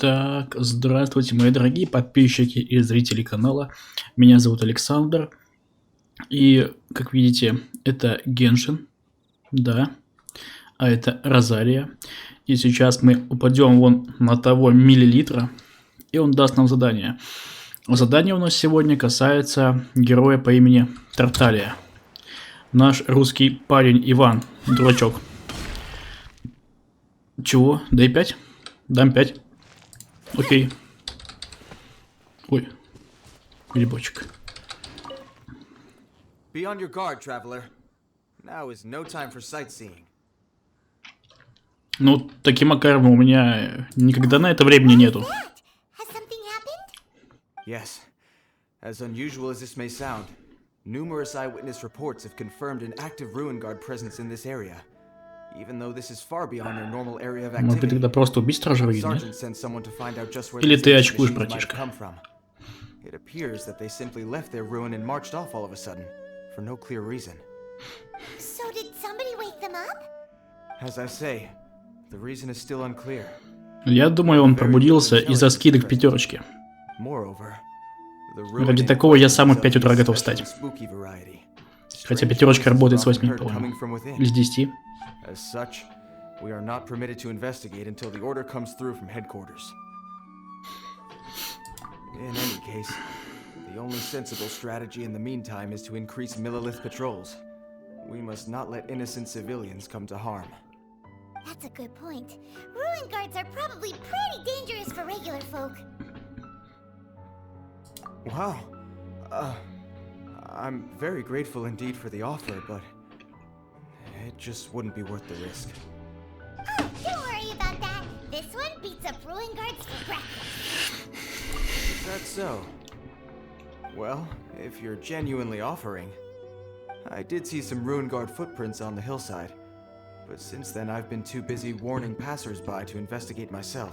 Так, здравствуйте, мои дорогие подписчики и зрители канала. Меня зовут Александр. И, как видите, это Genshin. Да. А это Розалия. И сейчас мы упадем вон на того миллилитра. И он даст нам задание. Задание у нас сегодня касается героя по имени Тарталия. Наш русский парень Иван, дурачок. Чего? Дай 5? Дам 5. Окей. Ой. Грибочек. Be on your guard, traveler. Now is no time for sightseeing. Ну, таким макаром у меня никогда на это времени нету. Yes. As unusual as this may sound, numerous eyewitness reports have confirmed an active ruin guard presence in this area. Even though this is far beyond their normal area of activity. Может быть, тогда просто убить стража руин, нет? Или ты очкуешь, братишка? It appears that they simply left their ruin and marched off all of a sudden, for no clear reason. So did somebody wake them up? As I say, the reason is still unclear. Я думаю, он пробудился из-за скидок пятерочки. Ради такого я сам в 5 утра готов встать. Хотя пятерочка работает с 8, по-моему. Или с 10. As such, we are not permitted to investigate until the order comes through from headquarters. In any case, the only sensible strategy in the meantime is to increase Millilith patrols. We must not let innocent civilians come to harm. That's a good point. Ruin guards are probably pretty dangerous for regular folk. Wow. I'm very grateful indeed for the offer, but it just wouldn't be worth the risk. Oh, don't worry about that. This one beats up ruin guards for breakfast. Is that so? Well, if you're genuinely offering, I did see some ruin guard footprints on the hillside, but since then I've been too busy warning passers-by to investigate myself.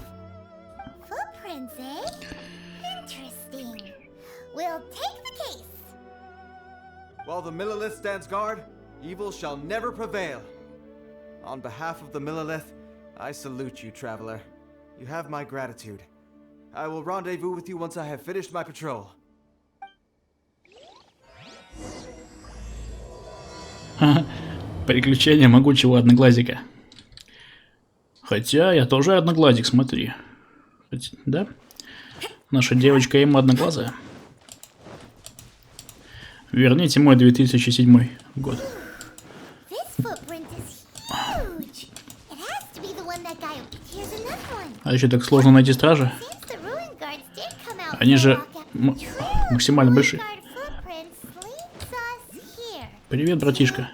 Footprints, eh? Interesting. We'll take the case. While the Millilith stands guard, evil shall never prevail. On behalf of the Millilith, I salute you, traveler. You have my gratitude. I will rendezvous with you once I have finished my patrol. Приключение могучего Одноглазика. Хотя я тоже Одноглазик, смотри. Да? Наша девочка Эмма одноглазая. Верните мой 2007 год. А еще так сложно найти стражи. Они же максимально большие. Привет, братишка.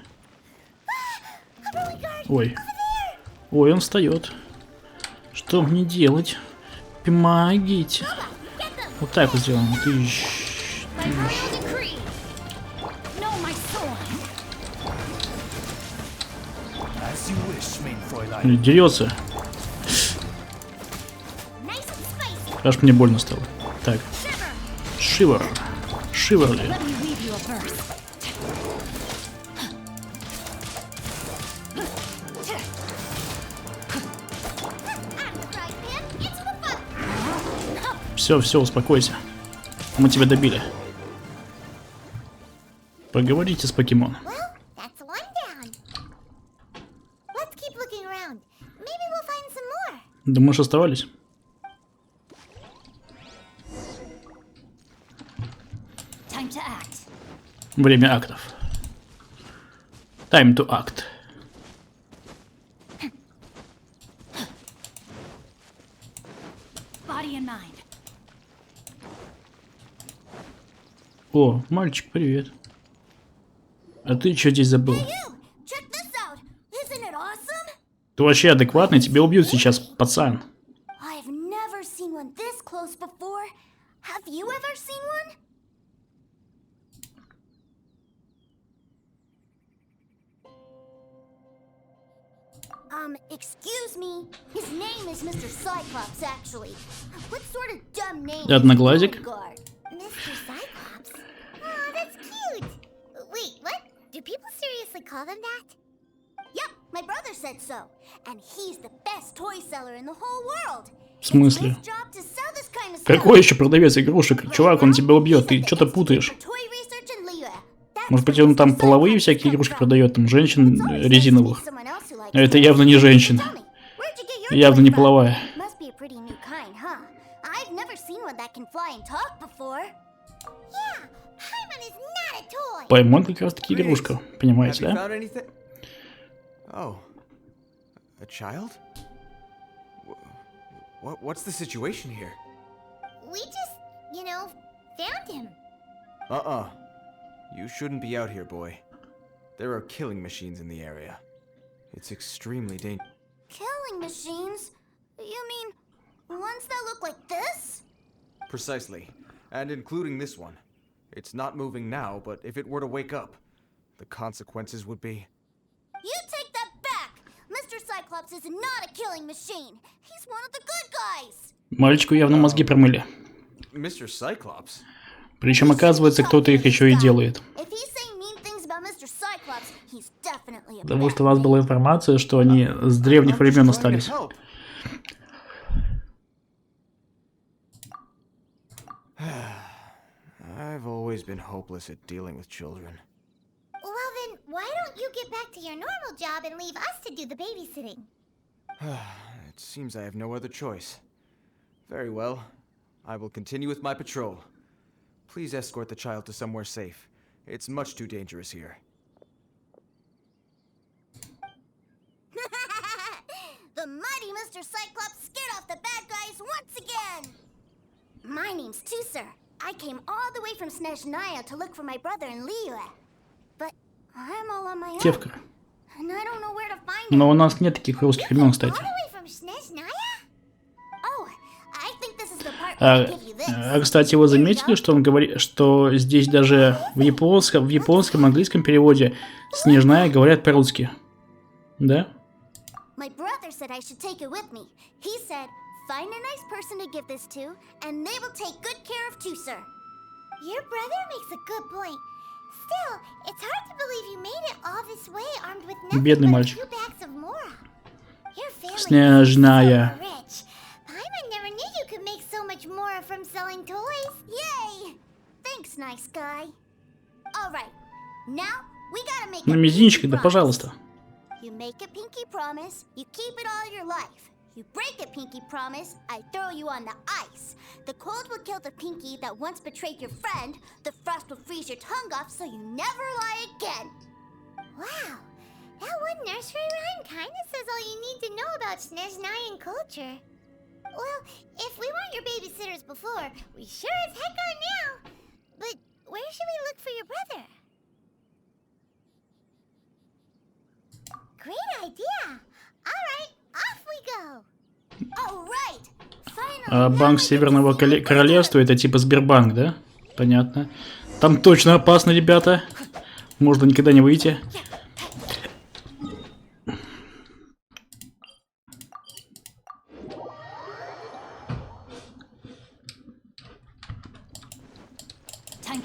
Ой. Ой, он встает. Что мне делать? Помогите. Вот так вот сделаем. Дерется. Аж мне больно стало. Так. Шивер. Шиверли. Все, успокойся. Мы тебя добили. Поговорите с покемоном. Думаешь, оставались? Время актов. Time to act. О, мальчик, привет. А ты что здесь забыл? Ты вообще адекватный? Тебя убьют сейчас, пацан. Excuse me. His name is Mr. Cyclops, actually. What sort of dumb name? Одноглазик? Mr. Cyclops? Oh, that's cute. Wait, what? Do people seriously call them that? Yep, My brother said so, and he's the best toy seller in the whole world. В смысле? It's his job Какой еще продавец игрушек? Чувак, он тебя убьет, ты что-то путаешь. Может быть, он там половые всякие игрушки продает, там женщин резиновых. А это явно не женщина. Явно не половая. Паймон как раз таки игрушка, понимаете, да? Oh, a child? What's the situation here? We just, you know, found him. You shouldn't be out here, boy. There are killing machines in the area. It's extremely dangerous. Killing machines? You mean ones that look like this? Precisely. And including this one. It's not moving now, but if it were to wake up, the consequences would be... You take that back! Mr. Cyclops is not a killing machine. He's one of the good guys. Мальчику явно мозги промыли. Mr. Cyclops? Причем, оказывается, кто-то их еще и делает. Потому что у вас была информация, что они с древних времен остались. I've always been hopeless at dealing with children. Well then, why don't you get back to your normal job and leave us to do the babysitting? It seems I have no other choice. Very well. I will continue with my patrol. Please escort the child to somewhere safe. It's much too dangerous here. The mighty Mr. Cyclops scared off the bad guys once again! My name's Tusser. I came all the way from Snezhnaya to look for my brother in Liyue. But I'm all on my own. Тевка. And I don't know where to find him. Но у нас нет таких русских имен, кстати. Кстати, вы заметили, что он говорит, что здесь даже в японском, английском переводе Снежная говорят по-русски. Да? My brother said I should take it with me. He said, find a nice person to give this to, and they will take good care of Tusser. Your brother makes a good point. Still, it's hard to believe you made it all this way armed with nothing Бедный but мальчик. 2 bags of mora. Your family Снежная. is so rich. Paimon never knew you could make so much mora from selling toys. Yay! Thanks, nice guy. All right, now we gotta make На a мизинчик, pinky да promise. пожалуйста. You make a pinky promise, you keep it all your life. You break a pinky promise, I throw you on the ice. The cold will kill the pinky that once betrayed your friend. The frost will freeze your tongue off so you never lie again. Wow, that one nursery rhyme kinda says all you need to know about Snezhnayan culture. Well, if we weren't your babysitters before, we sure as heck are now. But where should we look for your brother? Great idea! Alright, off we go! Alright! А Банк Северного Королевства это типа Сбербанк, да? Понятно. Там точно опасно, ребята. Можно никогда не выйти. Time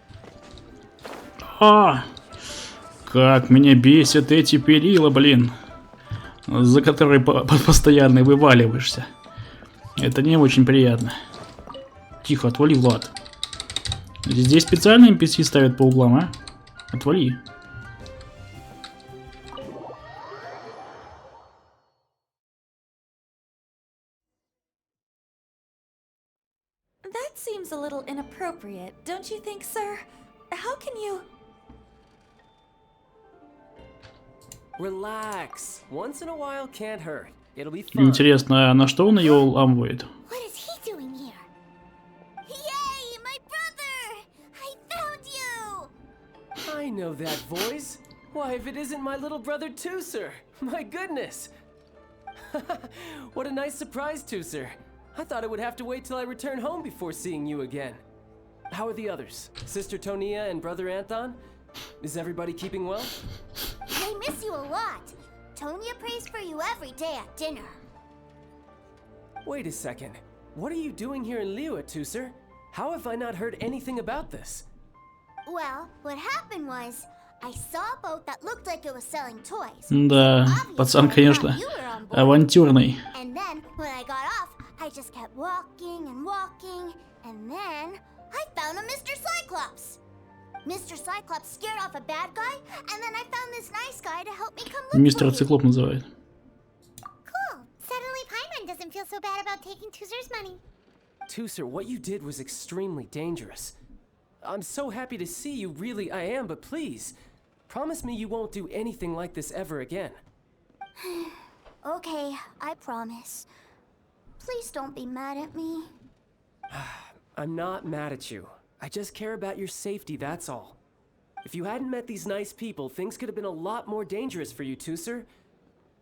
to act. Как меня бесят эти перила, блин, за которые постоянно вываливаешься. Это не очень приятно. Тихо, отвали, Влад. Здесь специально NPC ставят по углам, а? Отвали. That seems a little inappropriate, don't you think, sir? How can you... Relax. Once in a while can't hurt. It'll be fun. Интересно, а на что он ее уламывает? What is he doing here? Yay, my brother! I found you! I know that voice. Why, if it isn't my little brother Tusser. My goodness. What a nice surprise, Tusser. I thought I would have to wait till I return home before seeing you again. How are the others? Sister Tonia and brother Anton? Is everybody keeping well? They miss you a lot. Tonya prays for you every day at dinner. Wait a second. What are you doing here in Liyue, Tuser? How have I not heard anything about this? Well, what happened was, I saw a boat that looked like it was selling toys. Да, пацан, конечно, авантюрный. And then, when I got off, I just kept walking and walking, and then I found a Mr. Cyclops. Mr. Cyclops scared off a bad guy, and then I found this nice guy to help me come look Мистер for you. Циклоп называют. Cool. Suddenly Paimon doesn't feel so bad about taking Tuser's money. Tuser, what you did was extremely dangerous. I'm so happy to see you, really I am, but please, promise me you won't do anything like this ever again. Okay, I promise. Please don't be mad at me. I'm not mad at you. I just care about your safety, that's all. If you hadn't met these nice people, things could have been a lot more dangerous for you, Tuser.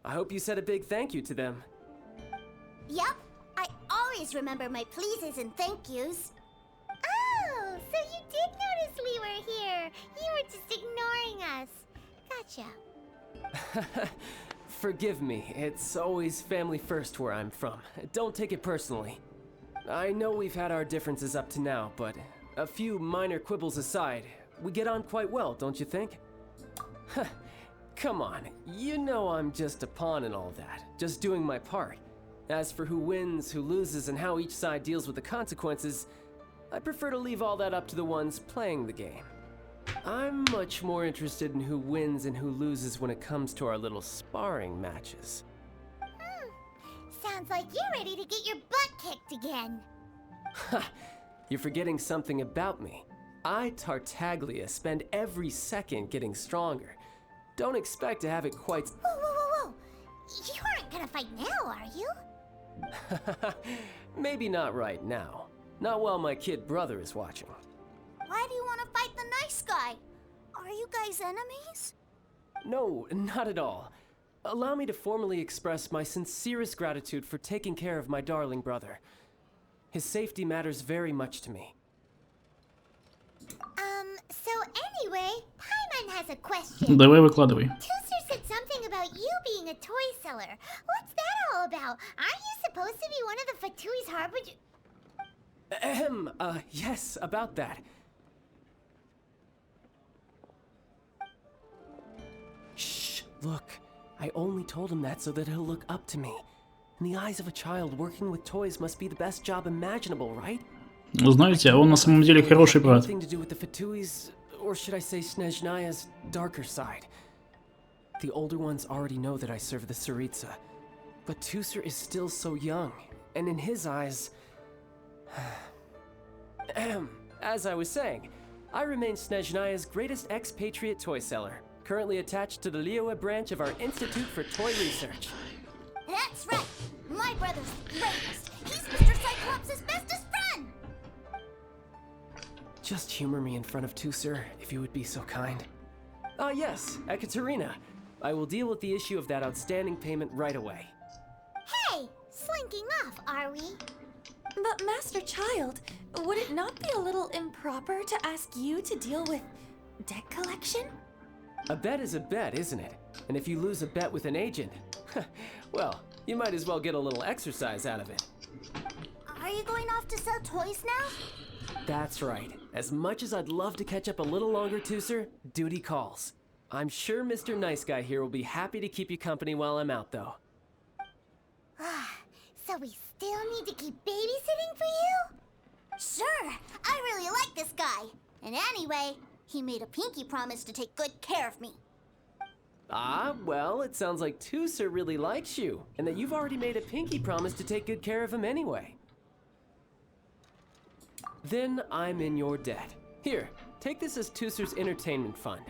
I hope you said a big thank you to them. Yep, I always remember my pleases and thank yous. Oh, so you did notice we were here. You were just ignoring us. Gotcha. Forgive me, it's always family first where I'm from. Don't take it personally. I know we've had our differences up to now, but a few minor quibbles aside, we get on quite well, don't you think? Come on, you know I'm just a pawn in all that, just doing my part. As for who wins, who loses, and how each side deals with the consequences, I prefer to leave all that up to the ones playing the game. I'm much more interested in who wins and who loses when it comes to our little sparring matches. Sounds like you're ready to get your butt kicked again. Ha! You're forgetting something about me. I, Tartaglia, spend every second getting stronger. Don't expect to have it quite... Whoa. You aren't gonna fight now, are you? Maybe not right now. Not while my kid brother is watching. Why do you want to fight the nice guy? Are you guys enemies? No, not at all. Allow me to formally express my sincerest gratitude for taking care of my darling brother. His safety matters very much to me. So anyway, Paimon has a question. Давай выкладывай. Tuser said something about you being a toy seller. What's that all about? Aren't you supposed to be one of the Fatui's harbinger? Yes, about that. Shh, look. I only told him that so that he'll look up to me. In the eyes of a child, working with toys must be the best job imaginable, right? Знаете, он на самом деле хороший брат. Anything to do with the Fatui's, or should I say Snezhnaya's darker side. The older ones already know that I serve the Tsaritsa. But Tuser is still so young, and in his eyes... As I was saying, I remain Snezhnaya's greatest expatriate toy seller, currently attached to the Liyue branch of our Institute for Toy Research. That's right. My brother's the greatest. He's Mr. Cyclops' bestest friend. Just humor me in front of Tuser, if you would be so kind. Ah, yes, Ekaterina. I will deal with the issue of that outstanding payment right away. Hey, slinking off, are we? But Master Child, would it not be a little improper to ask you to deal with debt collection? A bet is a bet, isn't it? And if you lose a bet with an agent, well, you might as well get a little exercise out of it. Are you going off to sell toys now? That's right. As much as I'd love to catch up a little longer, Tuser, duty calls. I'm sure Mr. Nice Guy here will be happy to keep you company while I'm out, though. So we still need to keep babysitting for you? Sure, I really like this guy. And anyway, he made a pinky promise to take good care of me. Ah, well, it sounds like Tuser really likes you, and that you've already made a pinky promise to take good care of him anyway. Then I'm in your debt. Here, take this as Tuser's entertainment fund.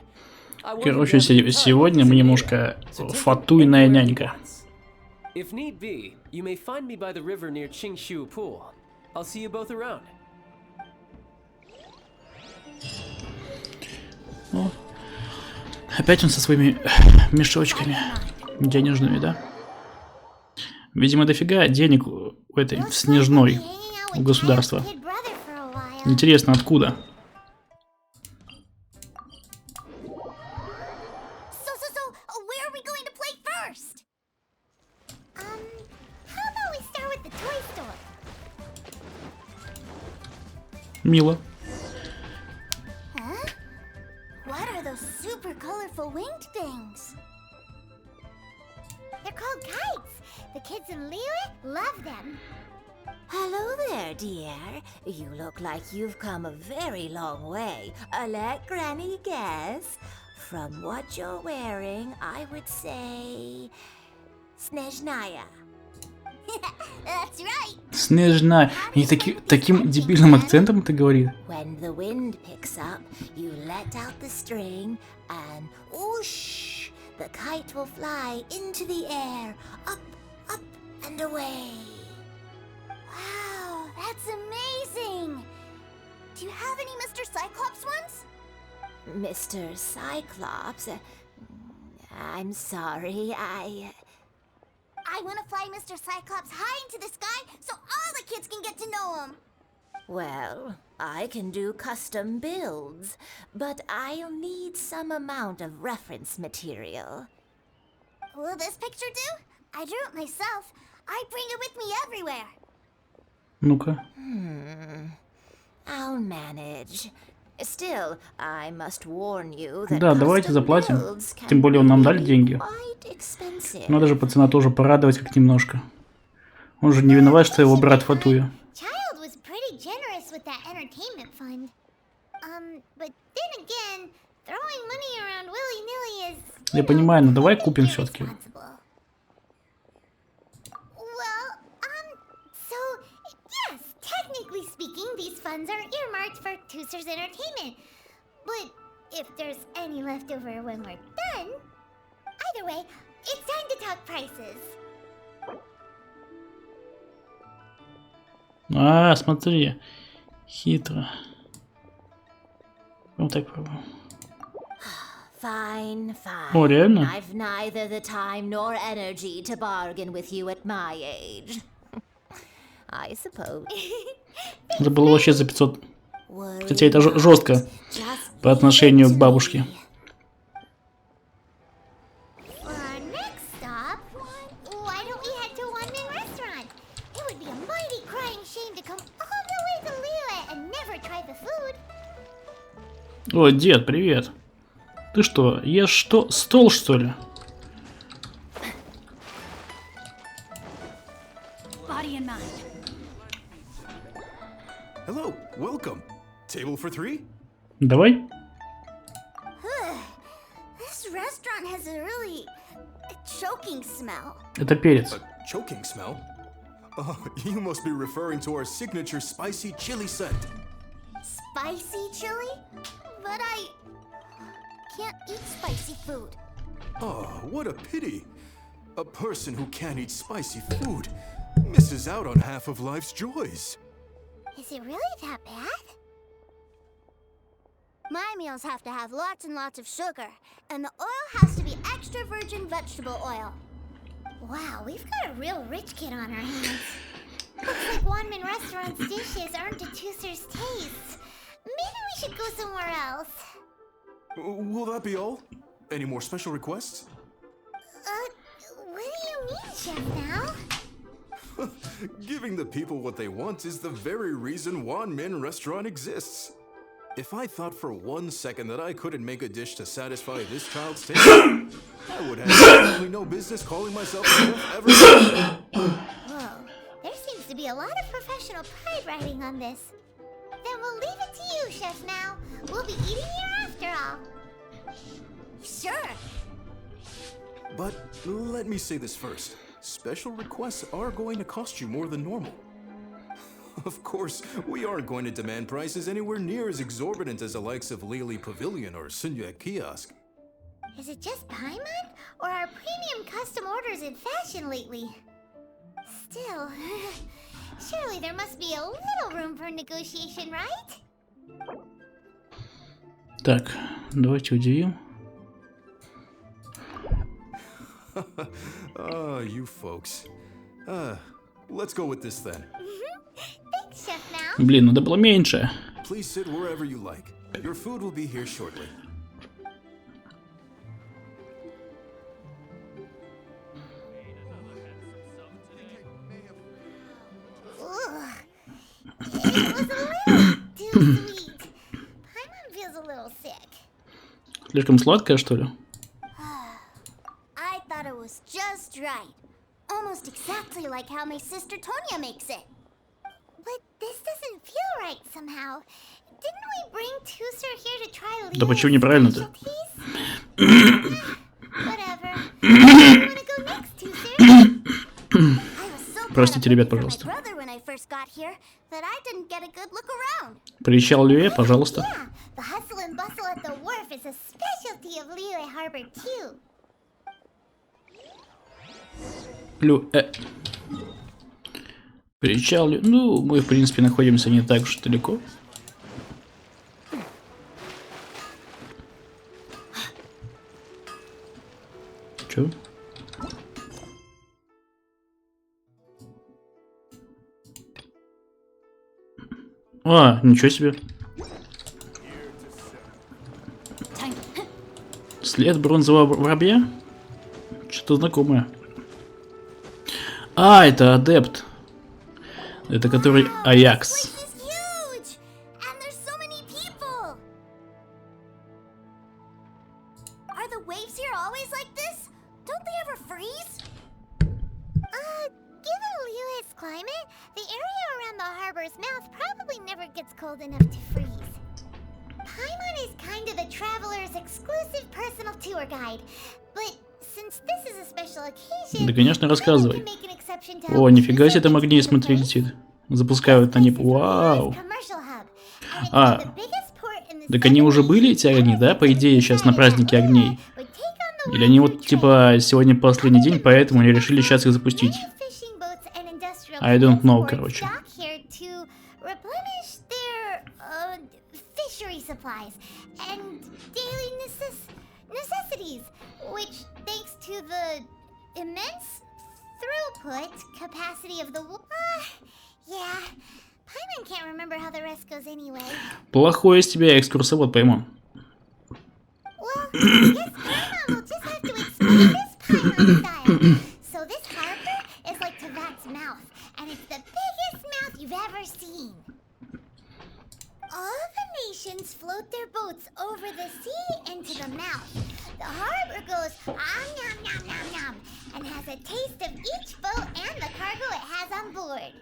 Короче, сегодня мы немножко фатуйная нянька. If need be, you may find me by the river near Qingshu Pool. I'll see you both around. О, опять он со своими мешочками денежными, да? Видимо, дофига денег у этой снежной у государства. Интересно, откуда? So, where are we going to play first? Мило. Huh? What are those super colorful winged things? They're called kites. The kids in Liyue love them. Hello there, dear. You look like you've come a very long way. Let Granny guess. From what you're wearing, I would say... Snezhnaya. That's right. Снежная. И таким дебильным акцентом это говорит. When the wind picks up, you let out the string and whoosh! The kite will fly into the air, up, up, and away. Wow, that's amazing. Do you have any Mr. Cyclops ones? Mr. Cyclops, I'm sorry, I want to fly Mr. Cyclops high into the sky so all the kids can get to know him. Well, I can do custom builds, but I'll need some amount of reference material. Will this picture do? I drew it myself. I bring it with me everywhere. Ну-ка. I'll manage. Still, I must warn you that Да, давайте custom заплатим. builds can Тем более он нам дали be деньги. quite expensive. Надо же пацана тоже порадовать как немножко. Он же не виноват, что его брат фатуя. Child was pretty generous with that entertainment fund. But then again, throwing money around willy-nilly is... Я понимаю, но давай купим все-таки. Well, so, yes, technically speaking, these funds are earmarked for Tooser's entertainment. But if there's any left over when we're done, either way, it's time to talk prices. А, смотри. Хитро. Вот так пробуем. Fine, fine. О, реально? I've neither the time nor energy to bargain with you at my age. I suppose. Это было вообще за 500. Worry Хотя это not. жестко Just по отношению к бабушке. For our next stop, why don't we head to One-Man Restaurant? It would be a mighty crying shame to come all the way to Liyue and never try the food. О, дед, привет. Ты что, ешь что? Стол, что ли? Body and mind. Hello, welcome. Table for three? Давай. This restaurant has a really choking smell. Это перец. A choking smell? Oh, you must be referring to our signature spicy chili scent. Spicy chili? But I can't eat spicy food. Oh, what a pity. A person who can't eat spicy food misses out on half of life's joys. Is it really that bad? My meals have to have lots and lots of sugar, and the oil has to be extra virgin vegetable oil. Wow, we've got a real rich kid on our hands. Looks like One-Man Restaurant's dishes aren't to Tooser's tastes. Maybe we should go somewhere else. Will that be all? Any more special requests? What do you mean, Chef now? Giving the people what they want is the very reason One-Man Restaurant exists. If I thought for 1 second that I couldn't make a dish to satisfy this child's taste, I would have absolutely no business calling myself a chef ever. Whoa, there seems to be a lot of professional pride riding on this. Then we'll leave it to you, Chef now. We'll be eating here after all. Sure. But let me say this first. Special requests are going to cost you more than normal. Of course, we aren't going to demand prices anywhere near as exorbitant as the likes of Lily Pavilion or Sunya Kiosk. Is it just Paimon? Or are premium custom orders in fashion lately? Still, surely there must be a little room for negotiation, right? Так, давайте удивим. You folks. Let's go with this then. Thanks, Chef now. Блин, надо было меньше. Please sit wherever you like. Your food will be here shortly. Ugh. It was a little too Слишком сладкая, что ли? I thought it was just right. Almost exactly like how my sister Tonya makes it. But this doesn't feel right somehow. Didn't we bring Tuser here to try Да почему неправильно-то? Whatever. You wanna go next, Tuser? I was so Простите, ребят, пожалуйста. Приезжал Люэ, пожалуйста. Yeah, the hustle and bustle at the wharf is a specialty of Liyue Harbor too. Приезжал Люэ. Ну, мы, в принципе, находимся не так уж далеко. Чё? А, ничего себе. След бронзового воробья? Что-то знакомое. А, это адепт. Это который Аякс. Given Liyue's climate, the area around the harbor's mouth probably never gets cold enough to freeze. Paimon is kind of the traveler's exclusive personal tour guide, but since this is a special occasion, Да, конечно, рассказывай. I can make an exception to help О, нифига себе, Tuser там огни, get to the смотри, place. летит. Запускают они. Вау. Commercial hub, and it's А, the biggest port in the так они уже southern были, эти огни, да? По идее, сейчас на празднике огней. would take on the Или они road вот, to типа, сегодня последний день, поэтому они решили сейчас их запустить. fishing boats and industrial I don't know, transports короче. dock here to replenish their fishery supplies and daily necessities, which, thanks to the immense throughput capacity of the yeah, Paimon can't remember how the rest goes anyway. Плохой из тебя экскурсовод, пойму. Well, I guess Paimon will just have to explain this Paimon style. So this harbor is like Teyvat's mouth, and it's the biggest mouth you've ever seen. All the nations float their boats over the sea into the mouth. The harbor goes nom nom nom nom and has a taste of each boat and the cargo it has on board.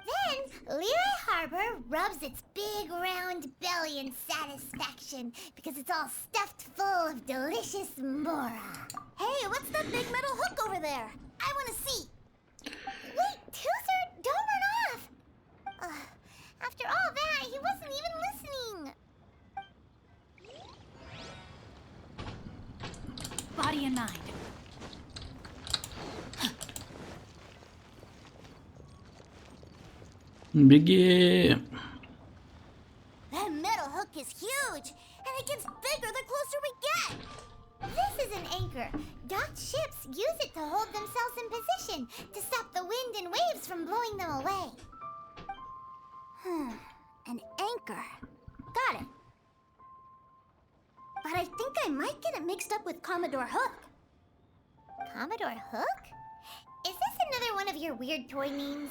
Then, Liyue Harbor rubs its big round belly in satisfaction because it's all stuffed full of delicious mora. Hey, what's that big metal hook over there? I want to see. Wait, Tuser, don't run off. After all that, he wasn't even listening. Body and mind. Беги. That metal hook is huge, and it gets bigger the closer we get. This is an anchor. Docked ships use it to hold themselves in position to stop the wind and waves from blowing them away. An anchor. Got it. But I think I might get it mixed up with Commodore Hook. Commodore Hook? Is this another one of your weird toy names?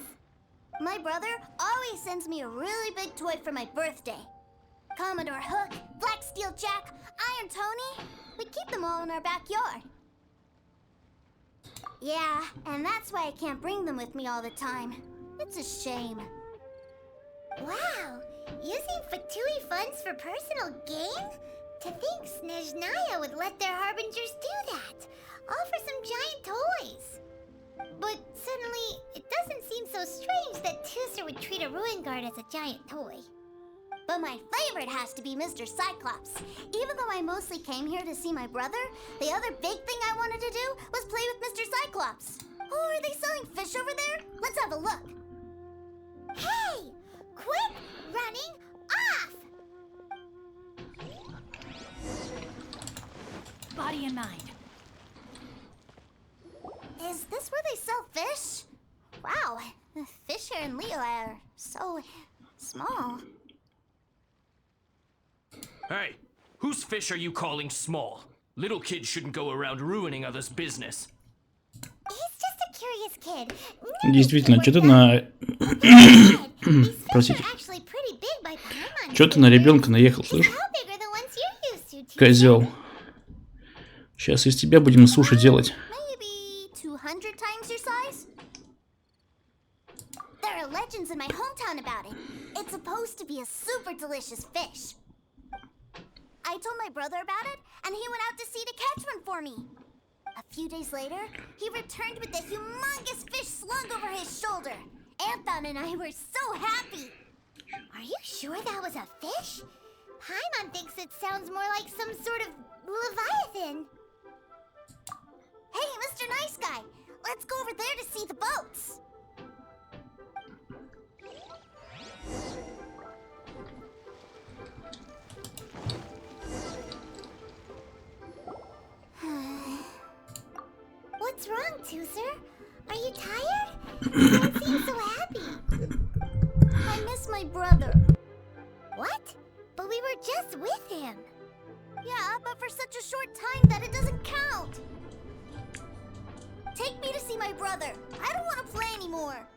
My brother always sends me a really big toy for my birthday. Commodore Hook, Black Steel Jack, Iron Tony. We keep them all in our backyard. Yeah, and that's why I can't bring them with me all the time. It's a shame. Wow, using Fatui funds for personal gain? To think Snezhnaya would let their harbingers do that. All for some giant toys. But suddenly, it doesn't seem so strange that Tuser would treat a ruin guard as a giant toy. But my favorite has to be Mr. Cyclops. Even though I mostly came here to see my brother, the other big thing I wanted to do was play with Mr. Cyclops. Oh, are they selling fish over there? Let's have a look. Hey! Quit running off! Body and mind. Is this where they sell fish? Wow, the fish here in Liyue are so small. Hey, whose fish are you calling small? Little kids shouldn't go around ruining others' business. He's just a curious kid. Действительно, что-то на... These fish Простите. are actually pretty big by Paimon on. Чё ты на ребенка наехал, слышь? How big are the ones you're used to, Tuesar? Козел. Сейчас из тебя будем суши делать. Maybe 200 times your size? There are legends in my hometown about it. It's supposed to be a super delicious fish. I told my brother about it, and he went out to sea to catch one for me. A few days later, he returned with a humongous fish slung over his shoulder. Anton and I were so happy. Are you sure that was a fish? Paimon thinks it sounds more like some sort of leviathan. Hey, Mr. Nice Guy, let's go over there to see the boats. What's wrong, Tuesar? Are you tired? You don't seem so happy. I miss my brother. What? But we were just with him. Yeah, but for such a short time that it doesn't count. Take me to see my brother. I don't want to play anymore.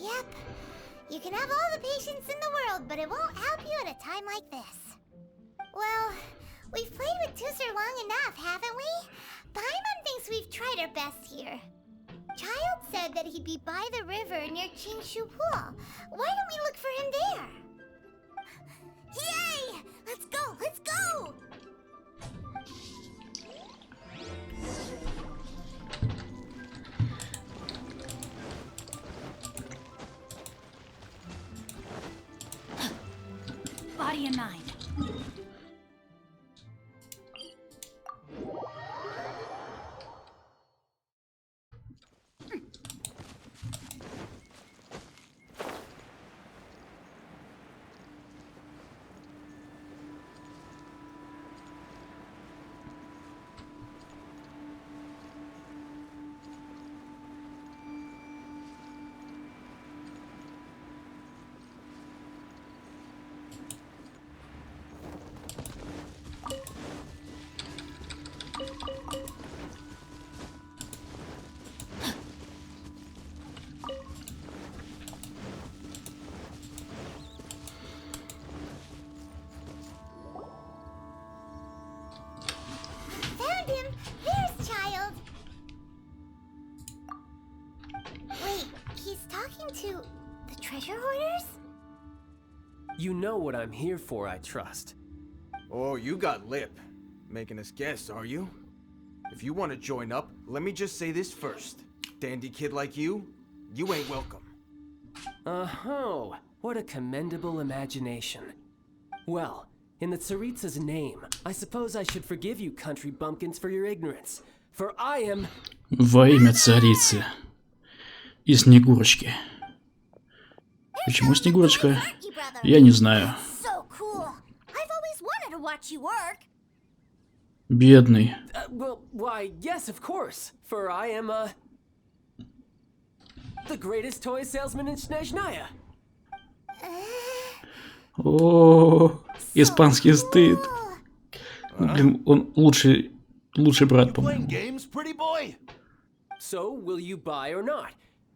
Yep. You can have all the patience in the world, but it won't help you at a time like this. Well, we've played with Tuesar long enough, haven't we? Paimon thinks we've tried our best here. Child said that he'd be by the river near Qingshu Pool. Why don't we look for him there? Yay! Let's go! Let's go! Body and mind. Found him! There's Child! Wait, he's talking to the treasure hoarders? You know what I'm here for, I trust. Oh, you got lip. Making us guess, are you? If you want to join up, let me just say this first. Dandy kid like you ain't welcome. Oh, what a commendable imagination. Well, in the Tsaritsa's name, I suppose I should forgive you country bumpkins for your ignorance. For I am... Во имя царицы. И Снегурочки. Почему Снегурочка? Я не знаю. So cool! I've always wanted to watch you work. Бедный. Well, why, yes, of course. For I am, the greatest toy salesman in Snezhnaya. О, испанский стыд. Блин, он лучший брат, по-моему. games, pretty boy? So, will you buy or not?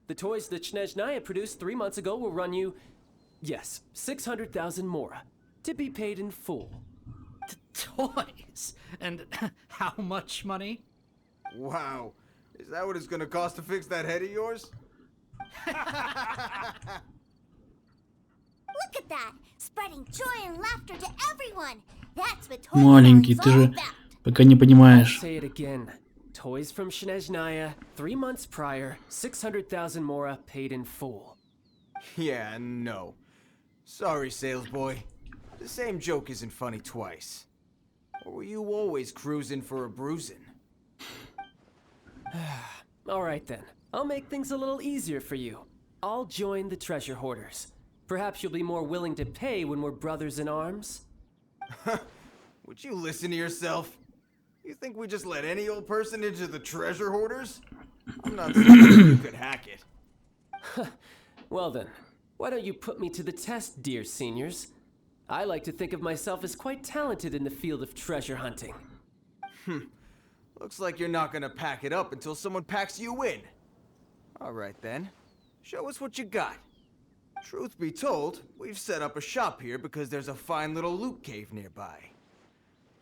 The toys that Snezhnaya produced 3 months ago will run you, yes, 600,000 mora, to be paid in full. Toys? And how much money? Wow. Is that what it's gonna cost to fix that head of yours? Look at that! Spreading joy and laughter to everyone! That's what toy Маленький, selling ты is all же about. пока не понимаешь. Say it again. Toys from Snezhnaya, 3 months prior, 600,000 mora paid in full. Yeah, no. Sorry, sales boy. The same joke isn't funny twice. Or were you always cruising for a bruising? Alright then, I'll make things a little easier for you. I'll join the treasure hoarders. Perhaps you'll be more willing to pay when we're brothers in arms? Would you listen to yourself? You think we just let any old person into the treasure hoarders? I'm not saying you could hack it. Well then, why don't you put me to the test, dear seniors? I like to think of myself as quite talented in the field of treasure hunting. Looks like you're not gonna pack it up until someone packs you in. Alright then. Show us what you got. Truth be told, we've set up a shop here because there's a fine little loot cave nearby.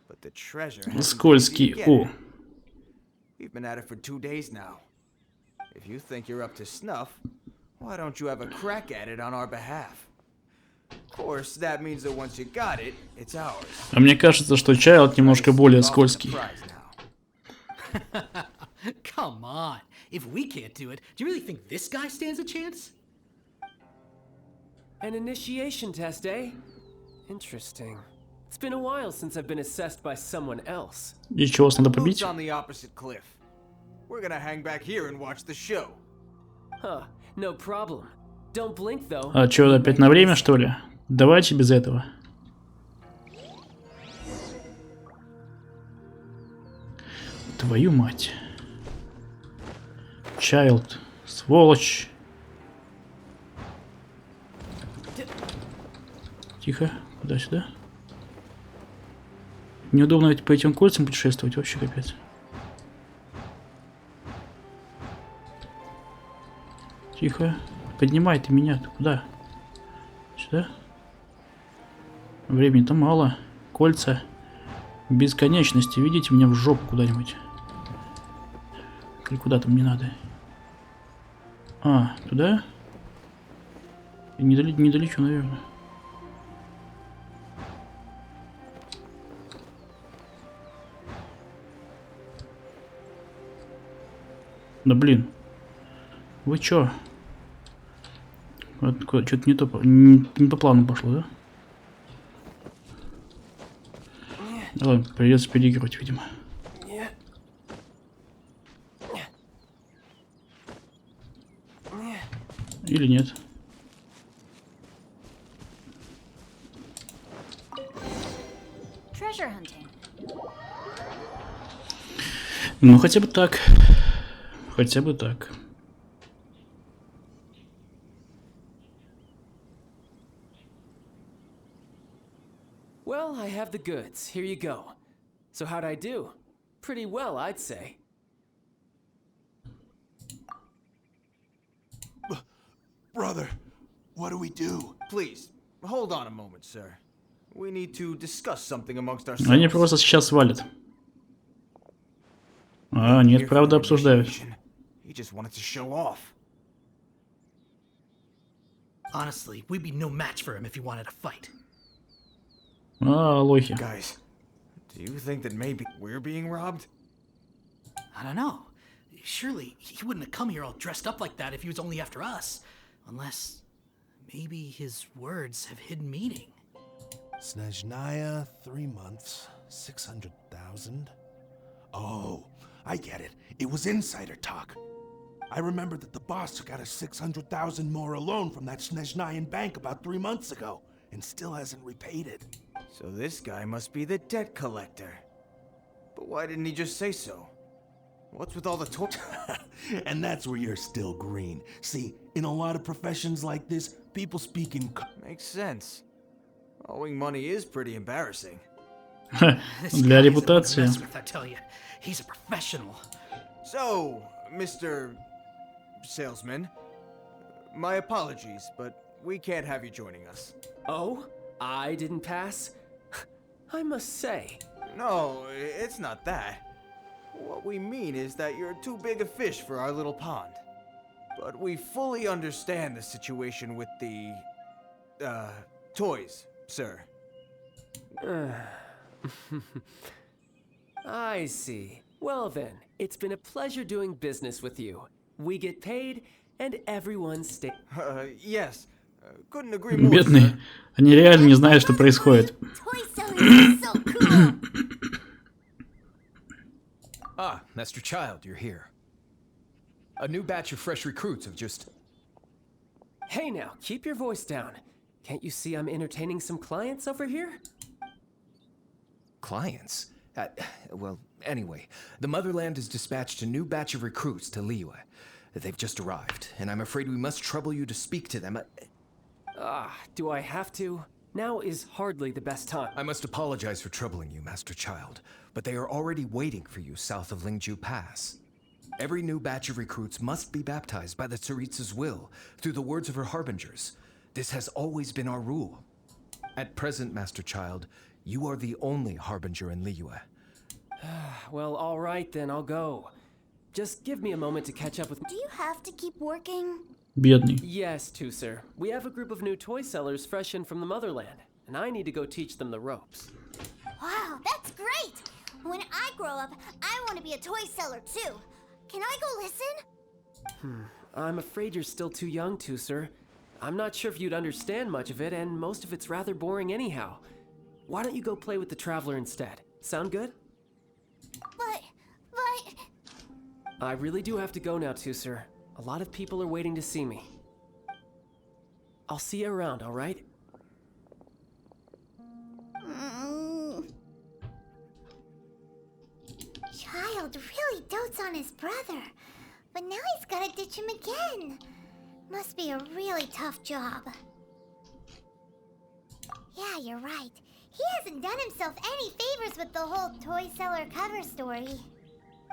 But the treasure hasn't Скользкий. been easy to О. get. We've been at it for 2 days now. If you think you're up to snuff, why don't you have a crack at it on our behalf? Of course, that means that once you got it, it's ours. А мне кажется, что Чайлд немножко более скользкий. Come on. If we can't do it, do you really think this guy stands a chance? An initiation test, eh? Interesting. It's been a while since I've been assessed by someone else. И чего вас надо побить? Boots on the opposite cliff. We're gonna hang back here and watch the show. Huh, no problem. Don't blink though. А чё, опять на время, что ли? Давайте без этого. Твою мать. Чайлд. Сволочь. Тихо. Куда сюда? Неудобно ведь по этим кольцам путешествовать. Вообще капец. Тихо. Поднимай ты меня. Ты куда? Сюда? Времени-то мало. Кольца. Бесконечности. Видите меня в жопу куда-нибудь. Или куда там не надо. А, туда? Не долечу, наверное. Да блин. Вы чё? Что-то не по плану пошло, да? Ладно, придется переигрывать, видимо. Или нет. Treasure hunting. Ну, хотя бы так. Хотя бы так. Well, I have the goods. Here you go. So how'd I do? Pretty well, I'd say. Brother, what do we do? Please, hold on a moment, sir. We need to discuss something amongst Они ourselves. просто сейчас свалят. А, нет, правда обсуждают. He just wanted to show off. Honestly, we'd be no match for him if he wanted to fight. А, лохи. Guys, do you think that maybe we're being robbed? I don't know. Surely he wouldn't have come here all dressed up like that if he was only after us. Unless maybe his words have hidden meaning. Snezhnaya, 3 months, 600,000. Oh, I get it. It was insider talk. I remember that the boss took out a 600,000 more loan from that Snezhnayan bank about 3 months ago, and still hasn't repaid it. So this guy must be the debt collector. But why didn't he just say so? What's with all the talk? And that's where you're still green. See, in a lot of professions like this, people speak in... Makes sense. Owing money is pretty embarrassing. Для репутации. I tell you, he's a professional. So, Mr. Salesman, my apologies, but we can't have you joining us. Oh, I didn't pass? I must say. No, it's not that. What we mean is that you're too big a fish for our little pond. But we fully understand the situation with the, toys, sir. I see. Well then, it's been a pleasure doing business with you. We get paid, and everyone Yes. Couldn't agree more. Бедные. Они реально не знают, что происходит. Toy selling is so cool. Ah, Master Child, you're here. A new batch of fresh recruits have just... Hey now, keep your voice down. Can't you see I'm entertaining some clients over here? Clients? Well, anyway, the Motherland has dispatched a new batch of recruits to Liyue. They've just arrived, and I'm afraid we must trouble you to speak to them. Do I have to? Now is hardly the best time. I must apologize for troubling you, Master Child, but they are already waiting for you south of Lingju Pass. Every new batch of recruits must be baptized by the Tsaritsa's will, through the words of her harbingers. This has always been our rule. At present, Master Child, you are the only harbinger in Liyue. Well, all right then, I'll go. Just give me a moment to catch up with... Do you have to keep working? Бедный. Yes, Tooser. We have a group of new toy sellers fresh in from the motherland, and I need to go teach them the ropes. Wow, that's great! When I grow up, I want to be a toy seller too. Can I go listen? I'm afraid you're still too young, Tooser. I'm not sure if you'd understand much of it, and most of it's rather boring anyhow. Why don't you go play with the Traveler instead? Sound good? But... I really do have to go now, Tooser. A lot of people are waiting to see me. I'll see you around, all right? Child really dotes on his brother, but now he's gotta ditch him again. Must be a really tough job. Yeah, you're right. He hasn't done himself any favors with the whole toy seller cover story.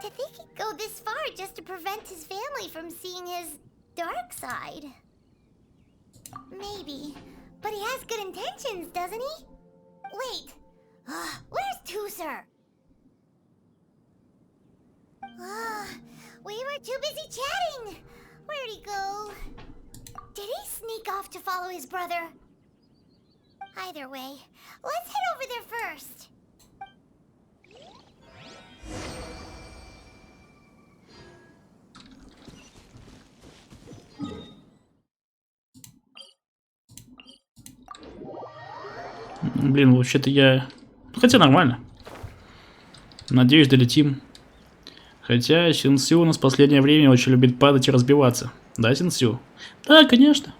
To think he'd go this far just to prevent his family from seeing his dark side. Maybe, but he has good intentions, doesn't he? Wait, where's Tooser? We were too busy chatting. Where'd he go? Did he sneak off to follow his brother? Either way, let's head over there first. Блин, вообще-то я... Хотя нормально. Надеюсь, долетим. Хотя Синсю у нас в последнее время очень любит падать и разбиваться. Да, Синсю? Да, конечно.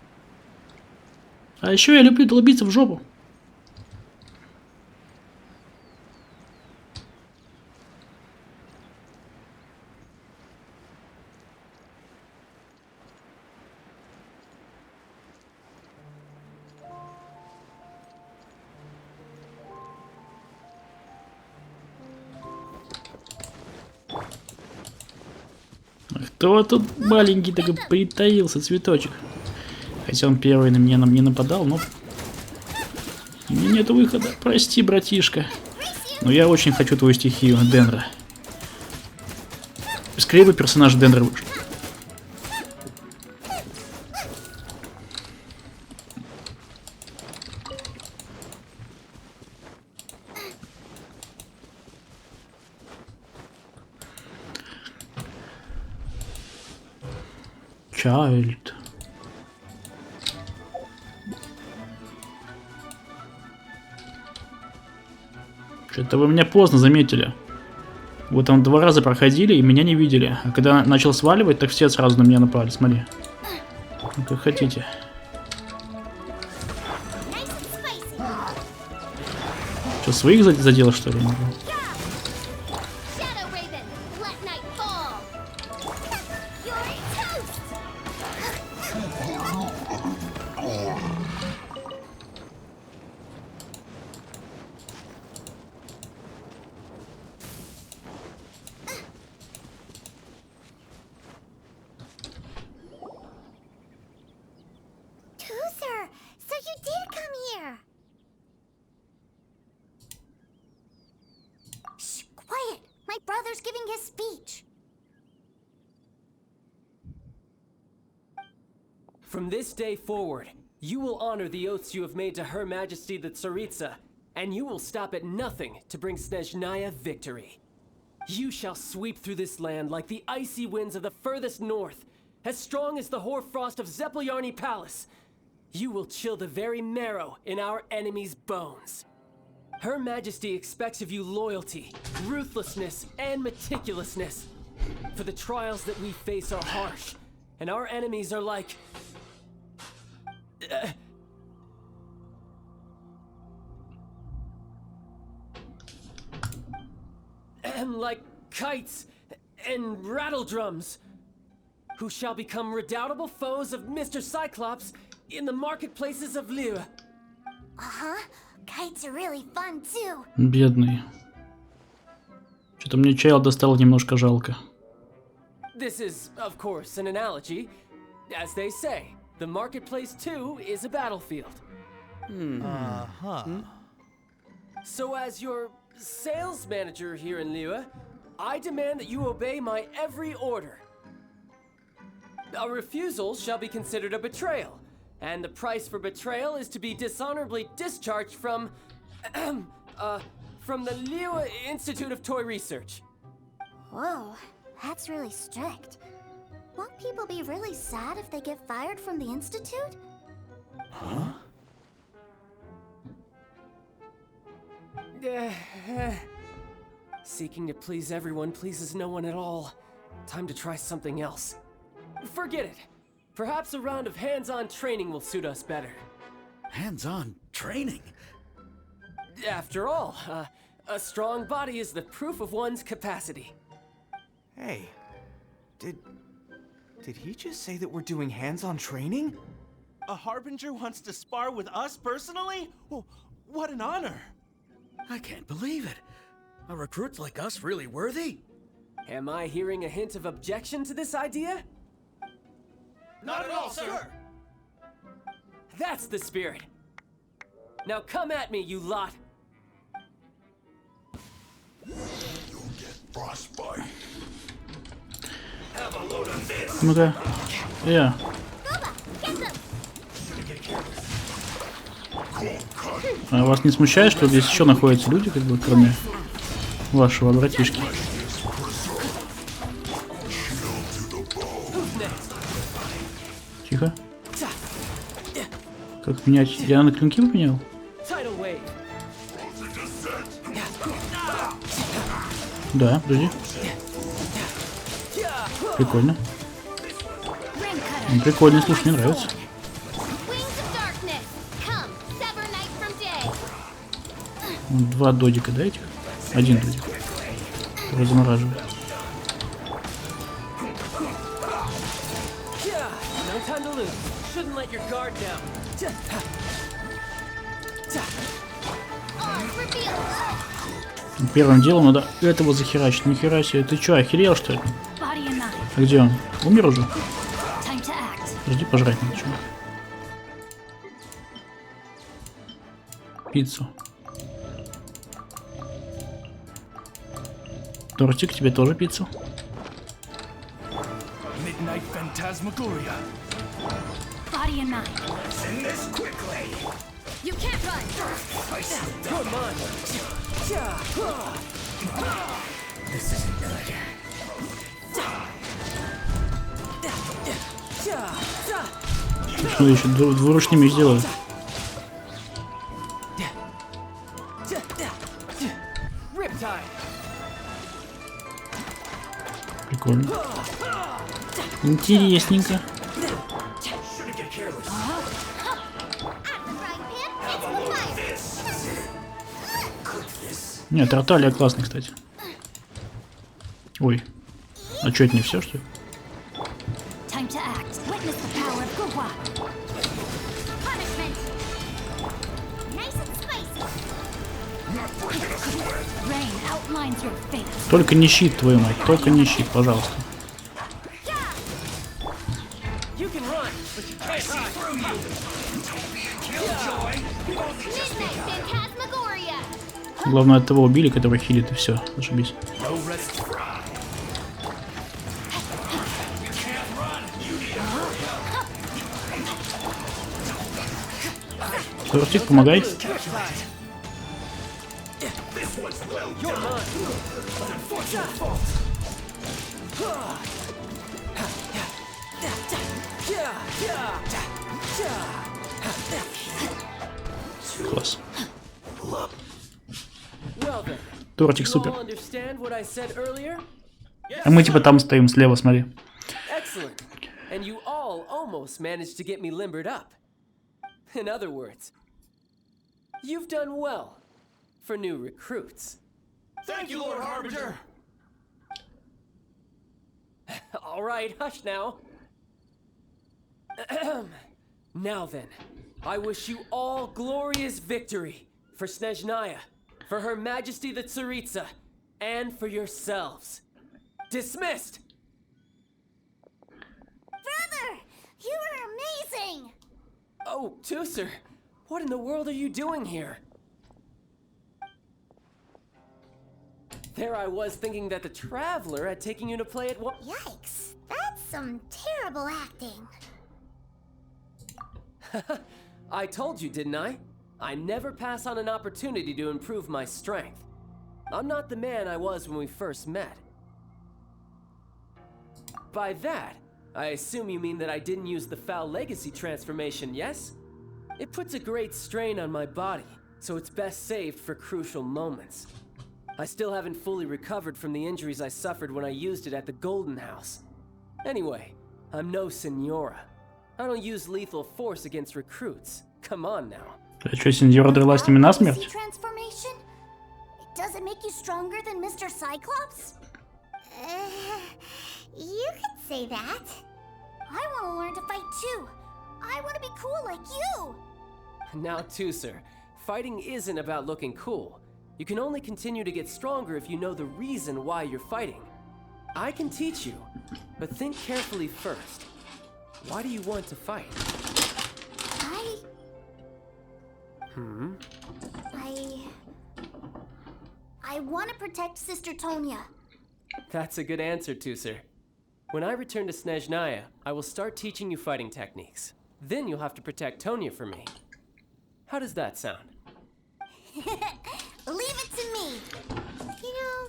А еще я люблю долбиться в жопу. Кто тут маленький такой притаился, цветочек? Хотя он первый на меня не нападал, но... У меня нет выхода. Прости, братишка. Но я очень хочу твою стихию, Денра. Скорее бы персонаж Денра вышел. Child. Что-то вы меня поздно заметили. Вы там 2 раза проходили и меня не видели. А когда начал сваливать, так все сразу на меня напали. Смотри. Ну, как хотите. Что, своих задел, что ли? Giving his speech. From this day forward, you will honor the oaths you have made to Her Majesty the Tsaritsa, and you will stop at nothing to bring Snezhnaya victory. You shall sweep through this land like the icy winds of the furthest north, as strong as the hoarfrost of Zeppeljärni Palace. You will chill the very marrow in our enemies' bones. Her Majesty expects of you loyalty, ruthlessness, and meticulousness. For the trials that we face are harsh, and our enemies are like... like kites and rattle drums, who shall become redoubtable foes of Mr. Cyclops in the marketplaces of Liyue. Uh-huh. Kites are really fun too. Бедный. Что-то мне Чайлда стало немножко жалко. This is, of course, an analogy. As they say, The marketplace too is a battlefield. So as your sales manager here in Liyue, I demand that you obey my every order. A refusal shall be considered a betrayal, and the price for betrayal is to be dishonorably discharged from the Liyue Institute of Toy Research. Whoa, that's really strict. Won't people be really sad if they get fired from the Institute? Huh? Seeking to please everyone pleases no one at all. Time to try something else. Forget it. Perhaps a round of hands-on training will suit us better. Hands-on training? After all, a strong body is the proof of one's capacity. Hey, did he just say that we're doing hands-on training? A Harbinger wants to spar with us personally? Oh, what an honor! I can't believe it. Are recruits like us really worthy? Am I hearing a hint of objection to this idea? Not at all, sir! That's the spirit. Now come at me, you lot. You'll get frostbite. Have a load of this! Ну-ка. А вас не смущает, что здесь еще находятся люди, как бы, кроме вашего братишки? Тихо. Как менять? Я на клинки поменял? Да, подожди. Прикольно. Прикольно, слушай, мне нравится. Два додика, да, этих? Один додик. Который замораживает. Первым делом надо этого захерачить. Нихера себе. Ты чё, охерел, что ли? А где он? Умер уже? Подожди, пожрать надо что. Пиццу. Тортик, тебе тоже пиццу? Что еще двуручными сделают? Прикольно. Интересненько. Нет, Тарталия классный, кстати. Ой. А что, это не все, что ли? Только не щит, твою мать, только не щит, пожалуйста. Главное, от того убили, который хилит, и все, зашибись. Тортик, помогай. Класс. Тортик супер. А мы типа там стоим слева, смотри. And you all almost managed to get me limbered up. In other words, you've done well for new recruits. Thank you, Lord Harbinger! All right, hush now. Now then, I wish you all glorious victory for Snezhnaya, for Her Majesty the Tsaritsa, and for yourselves. Dismissed! Brother! You are amazing! Oh, Tooser, what in the world are you doing here? There I was thinking that the Traveler had taken you to play at what? Yikes, that's some terrible acting. I told you, didn't I? I never pass on an opportunity to improve my strength. I'm not the man I was when we first met. By that, I assume you mean that I didn't use the Foul Legacy transformation, yes? It puts a great strain on my body, so it's best saved for crucial moments. I still haven't fully recovered from the injuries I suffered when I used it at the Golden House. Anyway, I'm no Senora. I don't use lethal force against recruits. Come on now. А что, сеньора дралась с ними насмерть? Transformation? Does it make you stronger than Mr. Cyclops? You could say that. I want to learn to fight too. I want to be cool like you. Now, Tooser, fighting isn't about looking cool. You can only continue to get stronger if you know the reason why you're fighting. I can teach you, but think carefully first. Why do you want to fight? I want to protect Sister Tonya. That's a good answer, Tooser. When I return to Snezhnaya, I will start teaching you fighting techniques. Then you'll have to protect Tonya for me. How does that sound? Leave it to me. You know,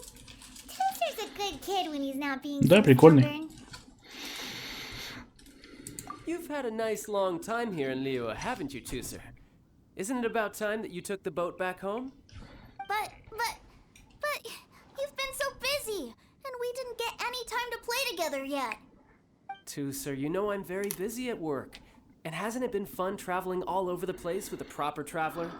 Tooser's a good kid when he's not being Да, прикольный. You've had a nice long time here in Liyue, haven't you, Tooser? Isn't it about time that you took the boat back home? But you've been so busy, and we didn't get any time to play together yet. Tooser, you know I'm very busy at work. And hasn't it been fun traveling all over the place with a proper traveler?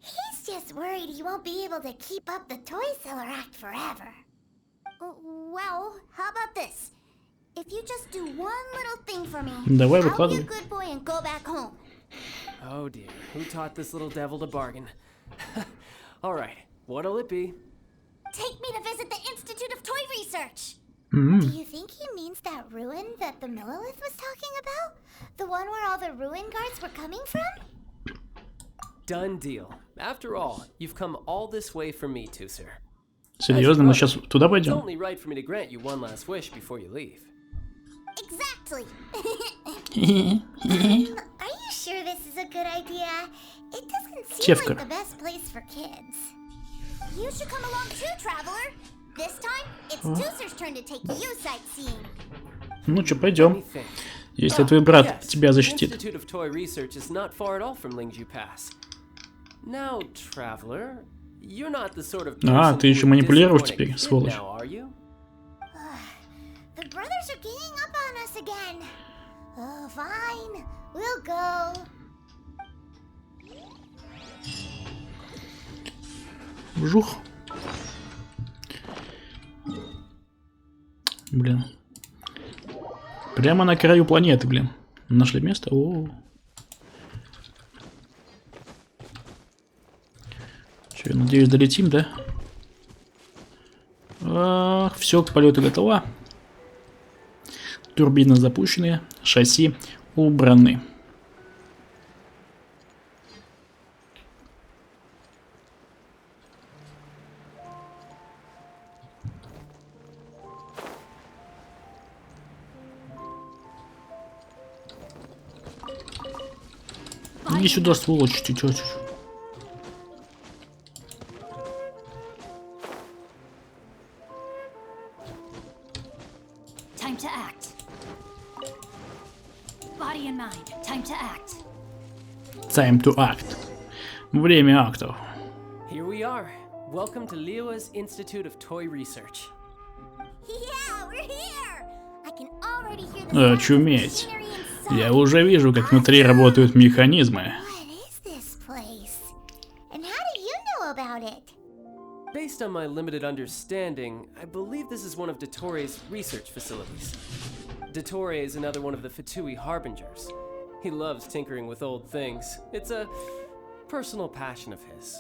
He's just worried he won't be able to keep up the toy seller act forever. Well, how about this? If you just do one little thing for me, Давай, I'll be a выкладывай. good boy and go back home. Oh dear, who taught this little devil to bargain? Alright, what'll it be? Take me to visit the Institute of Toy Research. М. Do you think he means that ruin that the Millilith was talking about? The one where all the ruin guards were coming from? Done deal. After all, you've come all this way for me, Tooser. Серьезно, мы сейчас туда It's пойдем? only right for me to grant you one last wish before you leave. Exactly. Are you sure this is a good idea? It doesn't seem Девка. like the best place for kids. You should come along too, traveler. This time, it's Tooser's turn to take you sightseeing. Ну что, пойдем. Если твой брат тебя The защитит. Institute of Toy Research is not far at all from Lingju Pass. Now, traveler, you're not the sort of А, person ты who еще would манипулируешь disappoint a теперь, kid сволочь. now, are you? The brothers are ganging up on us again. Oh, fine. We'll go. Вжух. Блин. Прямо на краю планеты, блин. Нашли место? О. Че, надеюсь, долетим, да? Все, к полету готово. Турбины запущены, шасси убраны. Иди сюда, сволочь, ты чё? Time to act. Body and mind. Time to act. Time to act. Время актов. Here we are. Welcome to Liyue's Institute of Toy Research. Yeah, we're here. I can already hear the sound of Очуметь. machinery inside. Я уже вижу, как внутри работают механизмы. What is this place? And how do you know about it? Based on my limited understanding, I believe this is one of Dottore research facilities. Dottore is another one of the Fatui Harbingers. He loves tinkering with old things. It's a personal passion of his.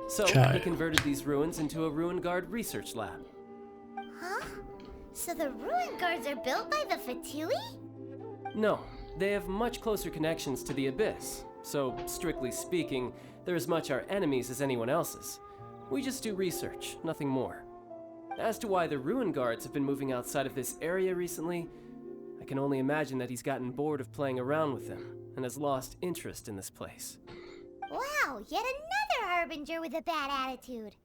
So he converted these ruins into a ruin guard research lab. Huh? So the ruin guards are built by the Fatui? No, they have much closer connections to the Abyss, so strictly speaking, they're as much our enemies as anyone else's. We just do research, nothing more. As to why the Ruin Guards have been moving outside of this area recently, I can only imagine that he's gotten bored of playing around with them and has lost interest in this place. Wow, yet another harbinger with a bad attitude.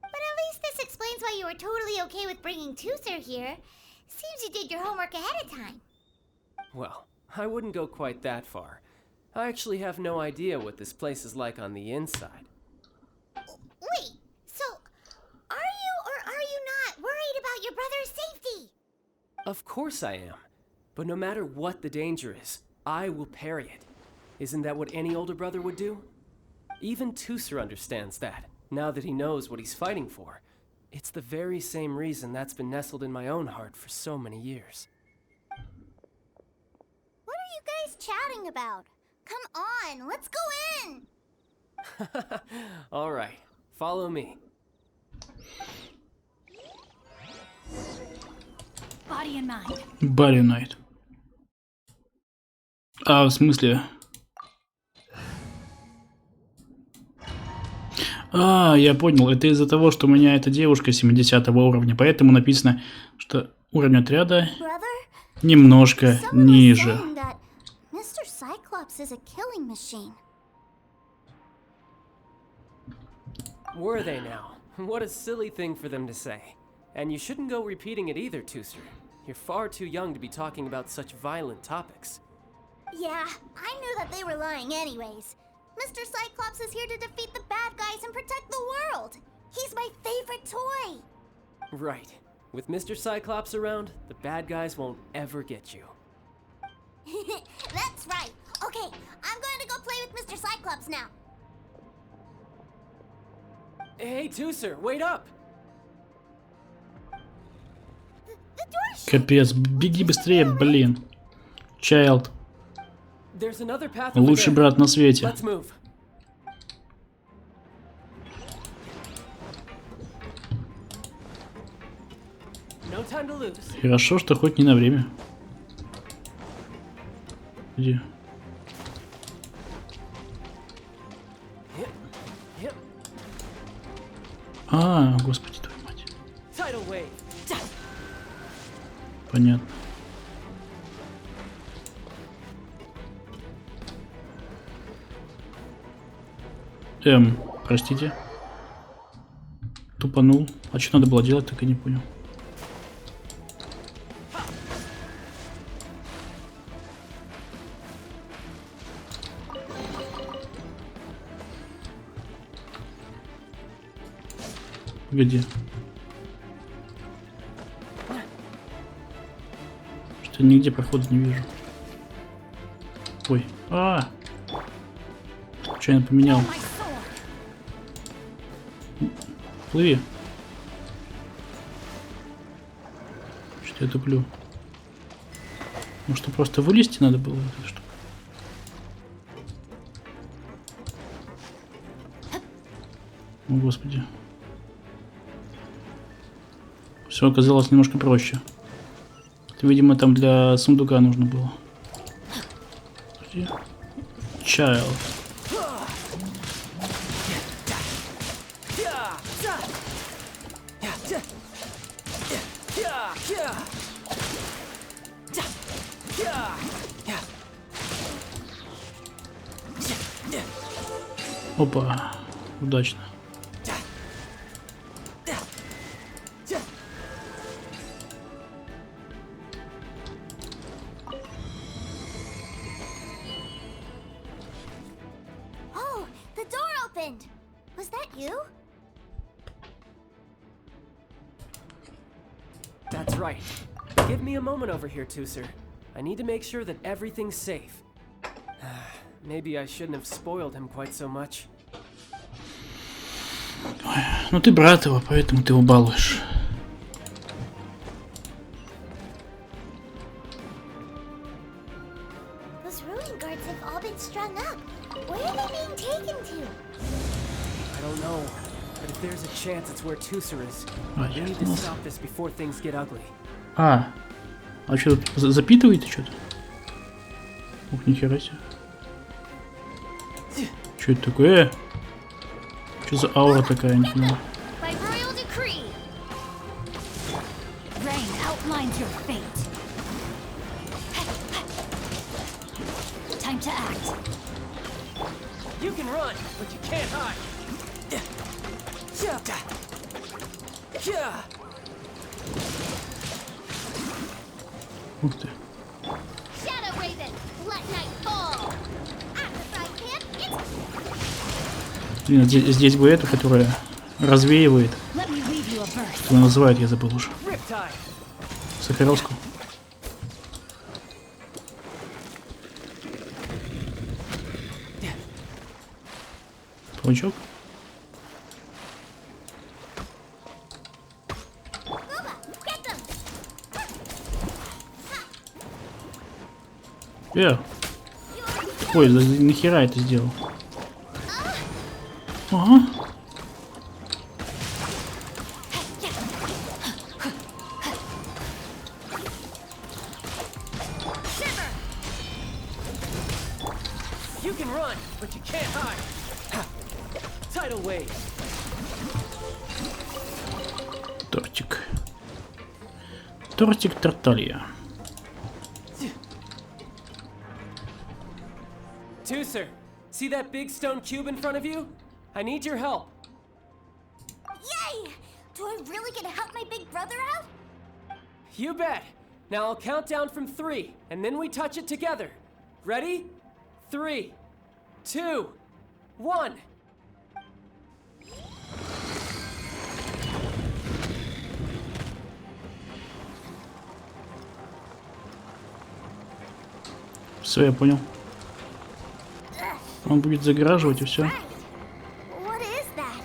But at least this explains why you were totally okay with bringing Tooser here. Seems you did your homework ahead of time. Well, I wouldn't go quite that far. I actually have no idea what this place is like on the inside. Wait, so are you or are you not worried about your brother's safety? Of course I am. But no matter what the danger is, I will parry it. Isn't that what any older brother would do? Even Tooser understands that, now that he knows what he's fighting for. It's the very same reason that's been nestled in my own heart for so many years. What are you guys chatting about? Come on, let's go in! All right, follow me. Body and mind. Body Night. А, в смысле? А, я понял. Это из-за того, что у меня эта девушка 70 уровня. Поэтому написано, что уровень отряда немножко ниже. Mr. Cyclops is a killing machine. Were they now? What a silly thing for them to say. And you shouldn't go repeating it either, Tooser. You're far too young to be talking about such violent topics. Yeah, I knew that they were lying anyways. Mr. Cyclops is here to defeat the bad guys and protect the world. He's my favorite toy. Right. With Mr. Cyclops around, the bad guys won't ever get you. That's right. Okay, I'm going to go play with Mr. Cyclops now. Hey, Tooser, wait up! The door's shut. Капец, беги быстрее, блин. Child. There's another path over Лучший there. брат на свете. Let's move. No time to lose. Хорошо, что хоть не на время. Где? А, господи, твою мать. Tidal wave. Понятно. Простите. Тупанул. А что надо было делать, так и не понял. Где? Что-то нигде прохода не вижу. Ой. Что я поменял? Плыви. Что я туплю? Может, просто вылезти надо было? Вот эта штука? О, господи. Все оказалось немножко проще. Это, видимо, там для сундука нужно было. Child. Опа, удачно. Oh, the door opened. Was that you? That's right. Give me a moment over here, Tooser. I need to make sure that everything's safe. Maybe I shouldn't have spoiled him quite so much. Ну ты брат его, поэтому ты его балуешь. Those ruin guards have all been strung up. Where are they being taken to? I don't know, but if there's a chance it's where Tooser is, we need to stop this before things get ugly. А что тут запитываете что-то? Ух, нихера себе. Что это такое? Что за аура такая, не понимаю. By royal decree. Rain outlines your fate. Time to act. You can run, but you can't hide. Ух ты. Shadow Raven, let night fall. Блин, здесь бы эту, которая развеивает. Let me leave you a verse. Как она называет, я забыл уже. Riptide. Сахаровскую. Паучок. Ой, нахера это сделал? Ага. You can run, but you can't hide. Tidal wave. Тортик. Тортик Тарталья. Tooser, see that big stone cube in front of you? I need your help. Yay! Do I really get to help my big brother out? You bet. Now I'll count down from 3, and then we touch it together. Ready? 3, 2, 1. Все, я понял. Он будет загораживать и все. What is that?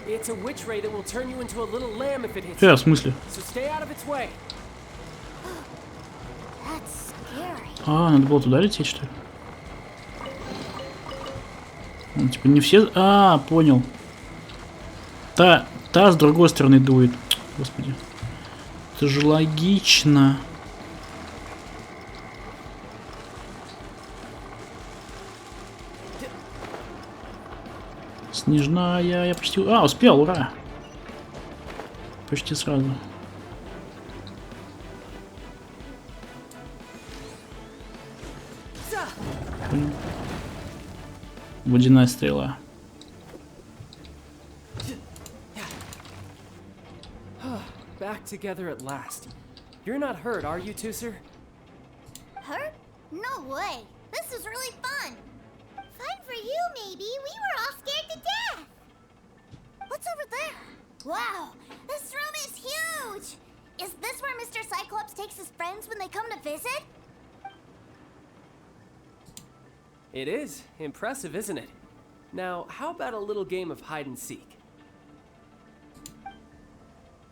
It's a witch ray that will turn you into a little lamb if it hits В you. смысле? So stay out of its way. That's scary. А, надо было туда лететь, что ли? Ну, типа не все... А, понял. Та с другой стороны дует. Господи. Это же логично. Снежная, я почти... А, успел, ура! Почти сразу. Понял. Водяная стрела. Back together at last. You're not hurt, are you, Tooser? Hurt? No way. This is really fun. Fun for you, maybe. We were all scared to death. What's over there? Wow, this room is huge. Is this where Mr. Cyclops takes his friends when they come to visit? It is. Impressive, isn't it? Now, how about a little game of hide and seek?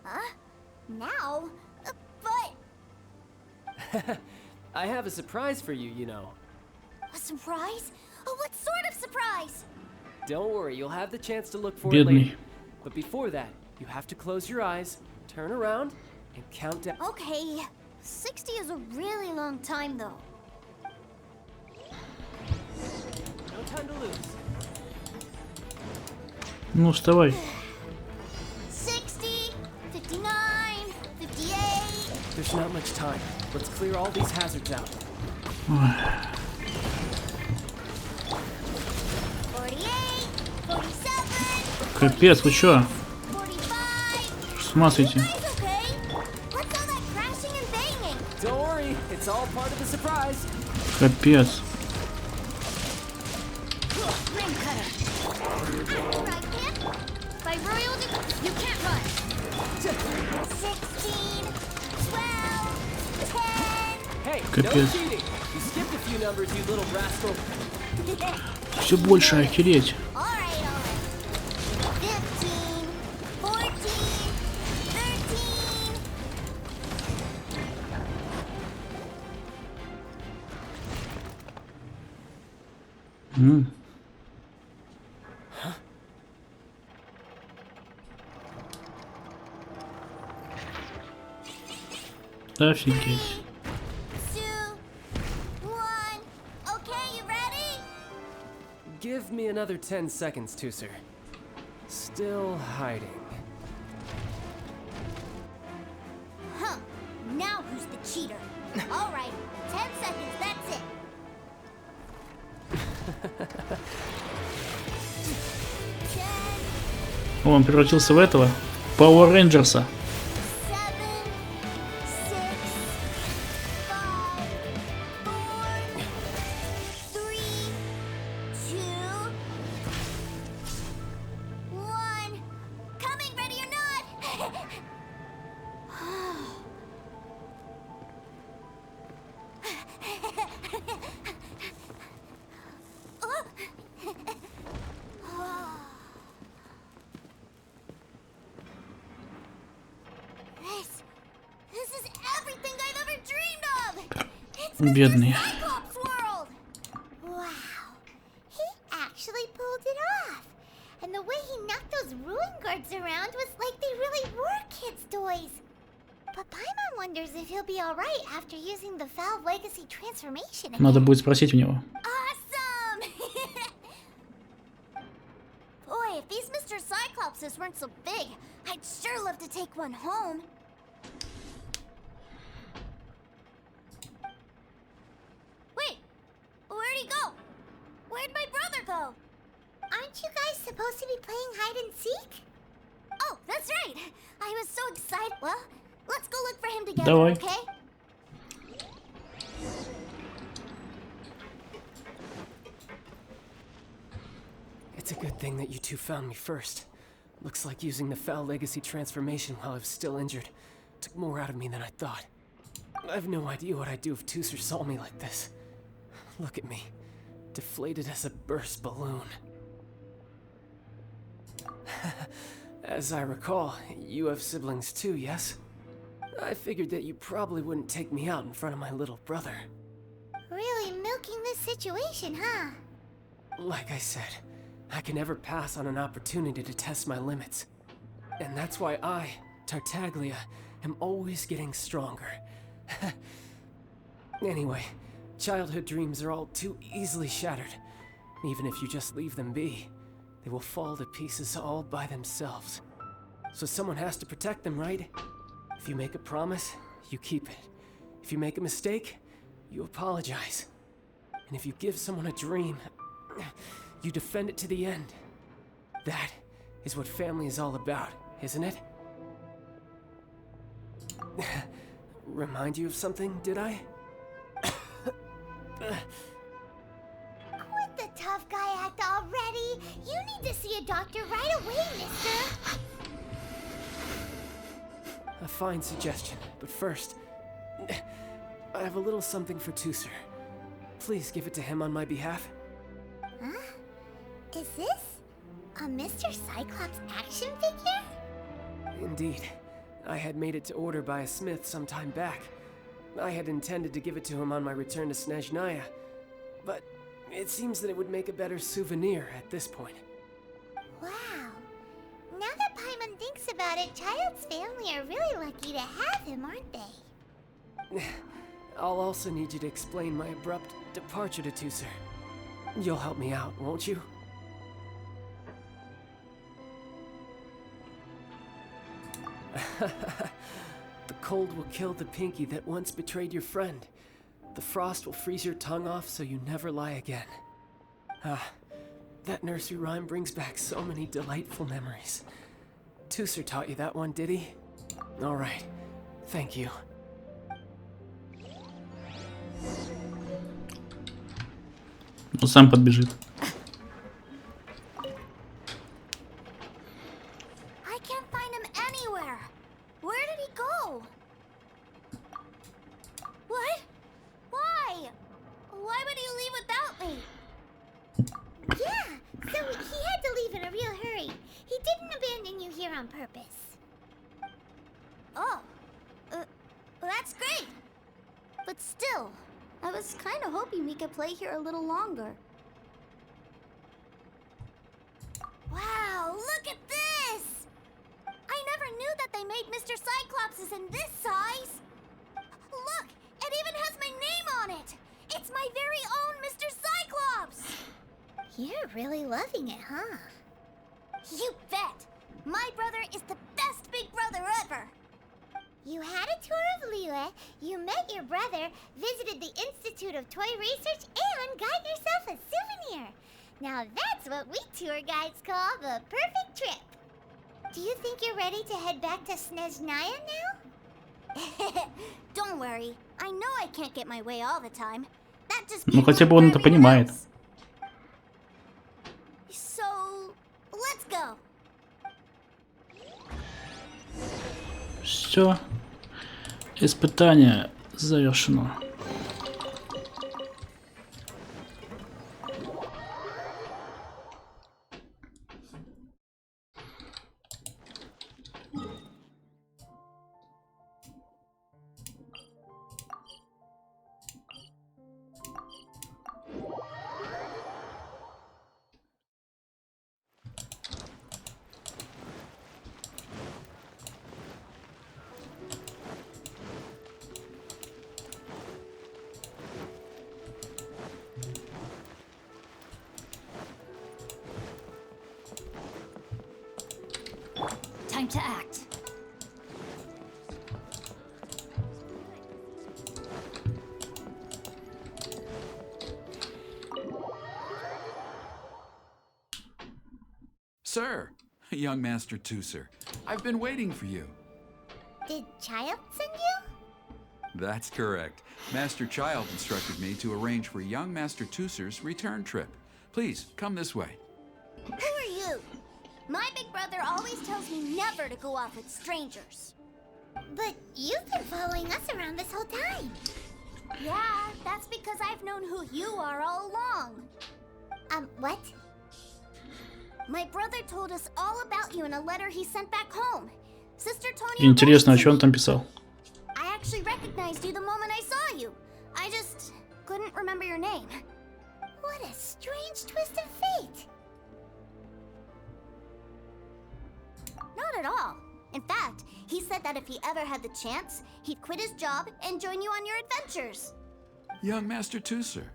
Huh? Now? But... I have a surprise for you, you know. A surprise? Oh, what sort of surprise? Don't worry, you'll have the chance to look for it later. Бедный. But before that, you have to close your eyes, turn around, and count down. Okay, 60 is a really long time, though. No time to lose. Ну, вставай. 60, 59, 58. There's not much time. Let's clear all these hazards out. 48, 47. Капец, вы чё? 45. С ума сойти. Guys, okay? What's all that crashing and banging? Don't worry, it's all part of the surprise. Капец. Ring cutter. Right, Pip? By royal decree. You can't run. 16, 12, 10. Hey, no Капец. cheating. You skipped a few numbers, you little rascal. Все больше, охереть. All right. 15, 14, 13. Офигеть. 2, 1. me another 10 seconds, Tooser. Still hiding. Huh. Now who's the cheater? All right, 10 seconds, that's it. Он превратился в этого Power Rangers'а. Бедный. Wow, he actually pulled it off. And the way he knocked those ruin guards around was like they really were kids' toys. But Paimon wonders if he'll be alright after using the Valve Legacy transformation again. Надо будет спросить у него. Awesome! Boy, if these Mr. Cyclopses weren't so big, I'd sure love to take one home. Wait, where'd he go? Where'd my brother go? Aren't you guys supposed to be playing hide and seek? Oh, that's right. I was so excited. Well, let's go look for him together, Давай. okay? It's a good thing that you two found me first. Looks like using the Foul Legacy transformation while I was still injured took more out of me than I thought. I have no idea what I'd do if Tooser saw me like this. Look at me, deflated as a burst balloon. As I recall, you have siblings too, yes? I figured that you probably wouldn't take me out in front of my little brother. Really milking this situation, huh? Like I said, I can never pass on an opportunity to test my limits. And that's why I, Tartaglia, am always getting stronger. Anyway, childhood dreams are all too easily shattered. Even if you just leave them be, they will fall to pieces all by themselves. So someone has to protect them, right? If you make a promise, you keep it. If you make a mistake, you apologize. And if you give someone a dream, you defend it to the end. That is what family is all about, isn't it? Remind you of something, did I? Quit the tough guy act already. You need to see a doctor right away, mister. A fine suggestion, but first, I have a little something for Tooser. Please give it to him on my behalf. Huh? Is this a Mr. Cyclops action figure? Indeed. I had made it to order by a smith some time back. I had intended to give it to him on my return to Snezhnaya, but it seems that it would make a better souvenir at this point. Wow. Now that Paimon thinks about it, Child's family are really lucky to have him, aren't they? I'll also need you to explain my abrupt departure to Tooser. You'll help me out, won't you? The cold will kill the pinky that once betrayed your friend. The frost will freeze your tongue off so you never lie again. Ah, that nursery rhyme brings back so many delightful memories. Tooser taught you that one, did he? All right, thank you. Он сам подбежит. I can't find him anywhere. Where did he go? What? Why? Why would he leave without me? Yeah, so he had to leave in a real hurry. He didn't abandon you here on purpose. Oh, that's great. But still, I was kind of hoping we could play here a little longer. Wow, look at this! I never knew that they made Mr. Cyclopses in this size. Look, it even has my name on it. It's my very own Mr. Cyclops. You're really loving it, huh? You bet! My brother is the best big brother ever! You had a tour of Liyue, you met your brother, visited the Institute of Toy Research, and got yourself a souvenir! Now that's what we tour guides call the perfect trip! Do you think you're ready to head back to Snežnaya now? Don't worry, I know I can't get my way all the time. That just Ну хотя бы он это понимает. So, let's go. Все. Испытание завершено. Time to act. Sir, young Master Tooser, I've been waiting for you. Did Child send you? That's correct. Master Child instructed me to arrange for young Master Tooser's return trip. Please, come this way. Who are you? My big brother always tells me never to go off with strangers. But you've been following us around this whole time. Yeah, that's because I've known who you are all along. What? My brother told us all about you in a letter he sent back home. Sister Tonya. Интересно, о чем он там писал? I actually recognized you the moment I saw you. I just couldn't remember your name. What a strange twist of fate. Not at all. In fact, he said that if he ever had the chance, he'd quit his job and join you on your adventures. Young Master Tooser,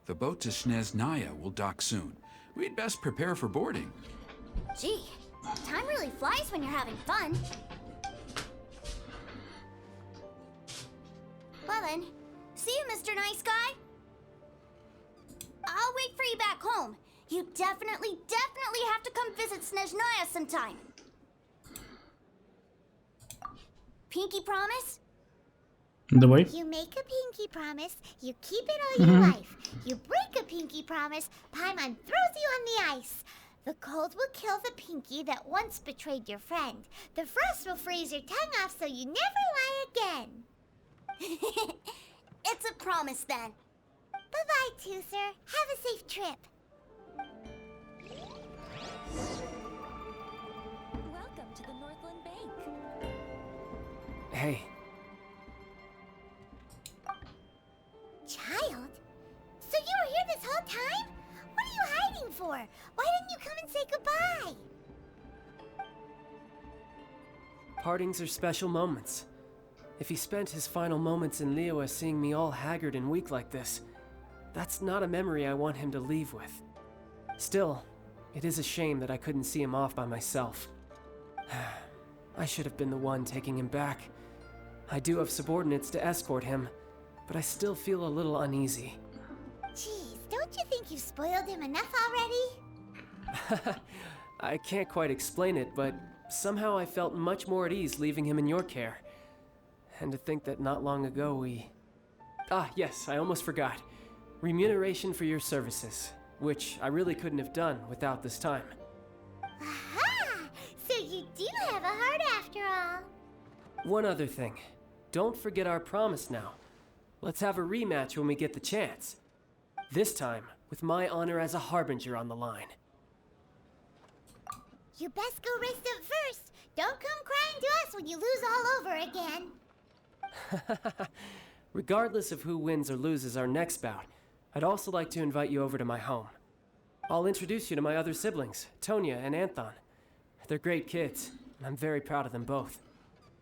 the boat to Snežnaya will dock soon. We'd best prepare for boarding. Gee, time really flies when you're having fun. Well then, see you, Mr. Nice Guy. I'll wait for you back home. You definitely have to come visit Snežnaya sometime. Pinky promise? Давай. You make a pinky promise, you keep it all your life. You break a pinky promise, Paimon throws you on the ice. The cold will kill the pinky that once betrayed your friend. The frost will freeze your tongue off so you never lie again. It's a promise then. Bye-bye, Tooser. Have a safe trip. Welcome to the Northland Bank. Hey. Child? So you were here this whole time? What are you hiding for? Why didn't you come and say goodbye? Partings are special moments. If he spent his final moments in Liyue seeing me all haggard and weak like this, that's not a memory I want him to leave with. Still, it is a shame that I couldn't see him off by myself. I should have been the one taking him back. I do have subordinates to escort him, but I still feel a little uneasy. Jeez, don't you think you've spoiled him enough already? I can't quite explain it, but somehow I felt much more at ease leaving him in your care. And to think that not long ago we... Ah, yes, I almost forgot. Remuneration for your services, which I really couldn't have done without this time. Aha! So you do have a heart after all. One other thing. Don't forget our promise now. Let's have a rematch when we get the chance. This time, with my honor as a harbinger on the line. You best go rest up first. Don't come crying to us when you lose all over again. Regardless of who wins or loses our next bout, I'd also like to invite you over to my home. I'll introduce you to my other siblings, Tonya and Anthon. They're great kids, and I'm very proud of them both.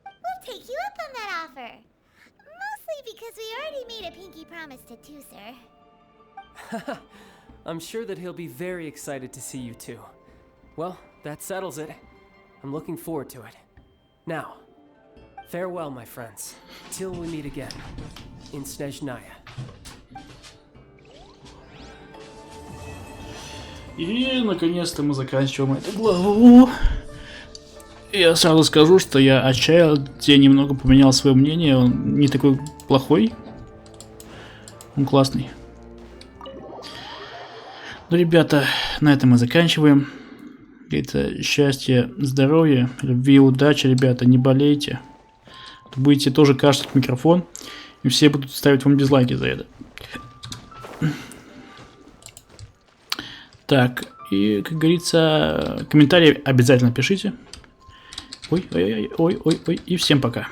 We'll take you up on that offer. Mostly because we already made a pinky promise to Tooser. I'm sure that he'll be very excited to see you too. Well, that settles it. I'm looking forward to it. Now, farewell, my friends, till we meet again in Snezhnaya. И наконец-то мы заканчиваем эту главу. Я сразу скажу, что я отчаял, я немного поменял свое мнение, он не такой плохой, он классный. Ну, ребята, на этом мы заканчиваем. Это счастье, здоровья, любви, удачи, ребята, не болейте. Будете тоже кашлять в микрофон, и все будут ставить вам дизлайки за это. Так, и, как говорится, комментарии обязательно пишите. Ой, и всем пока.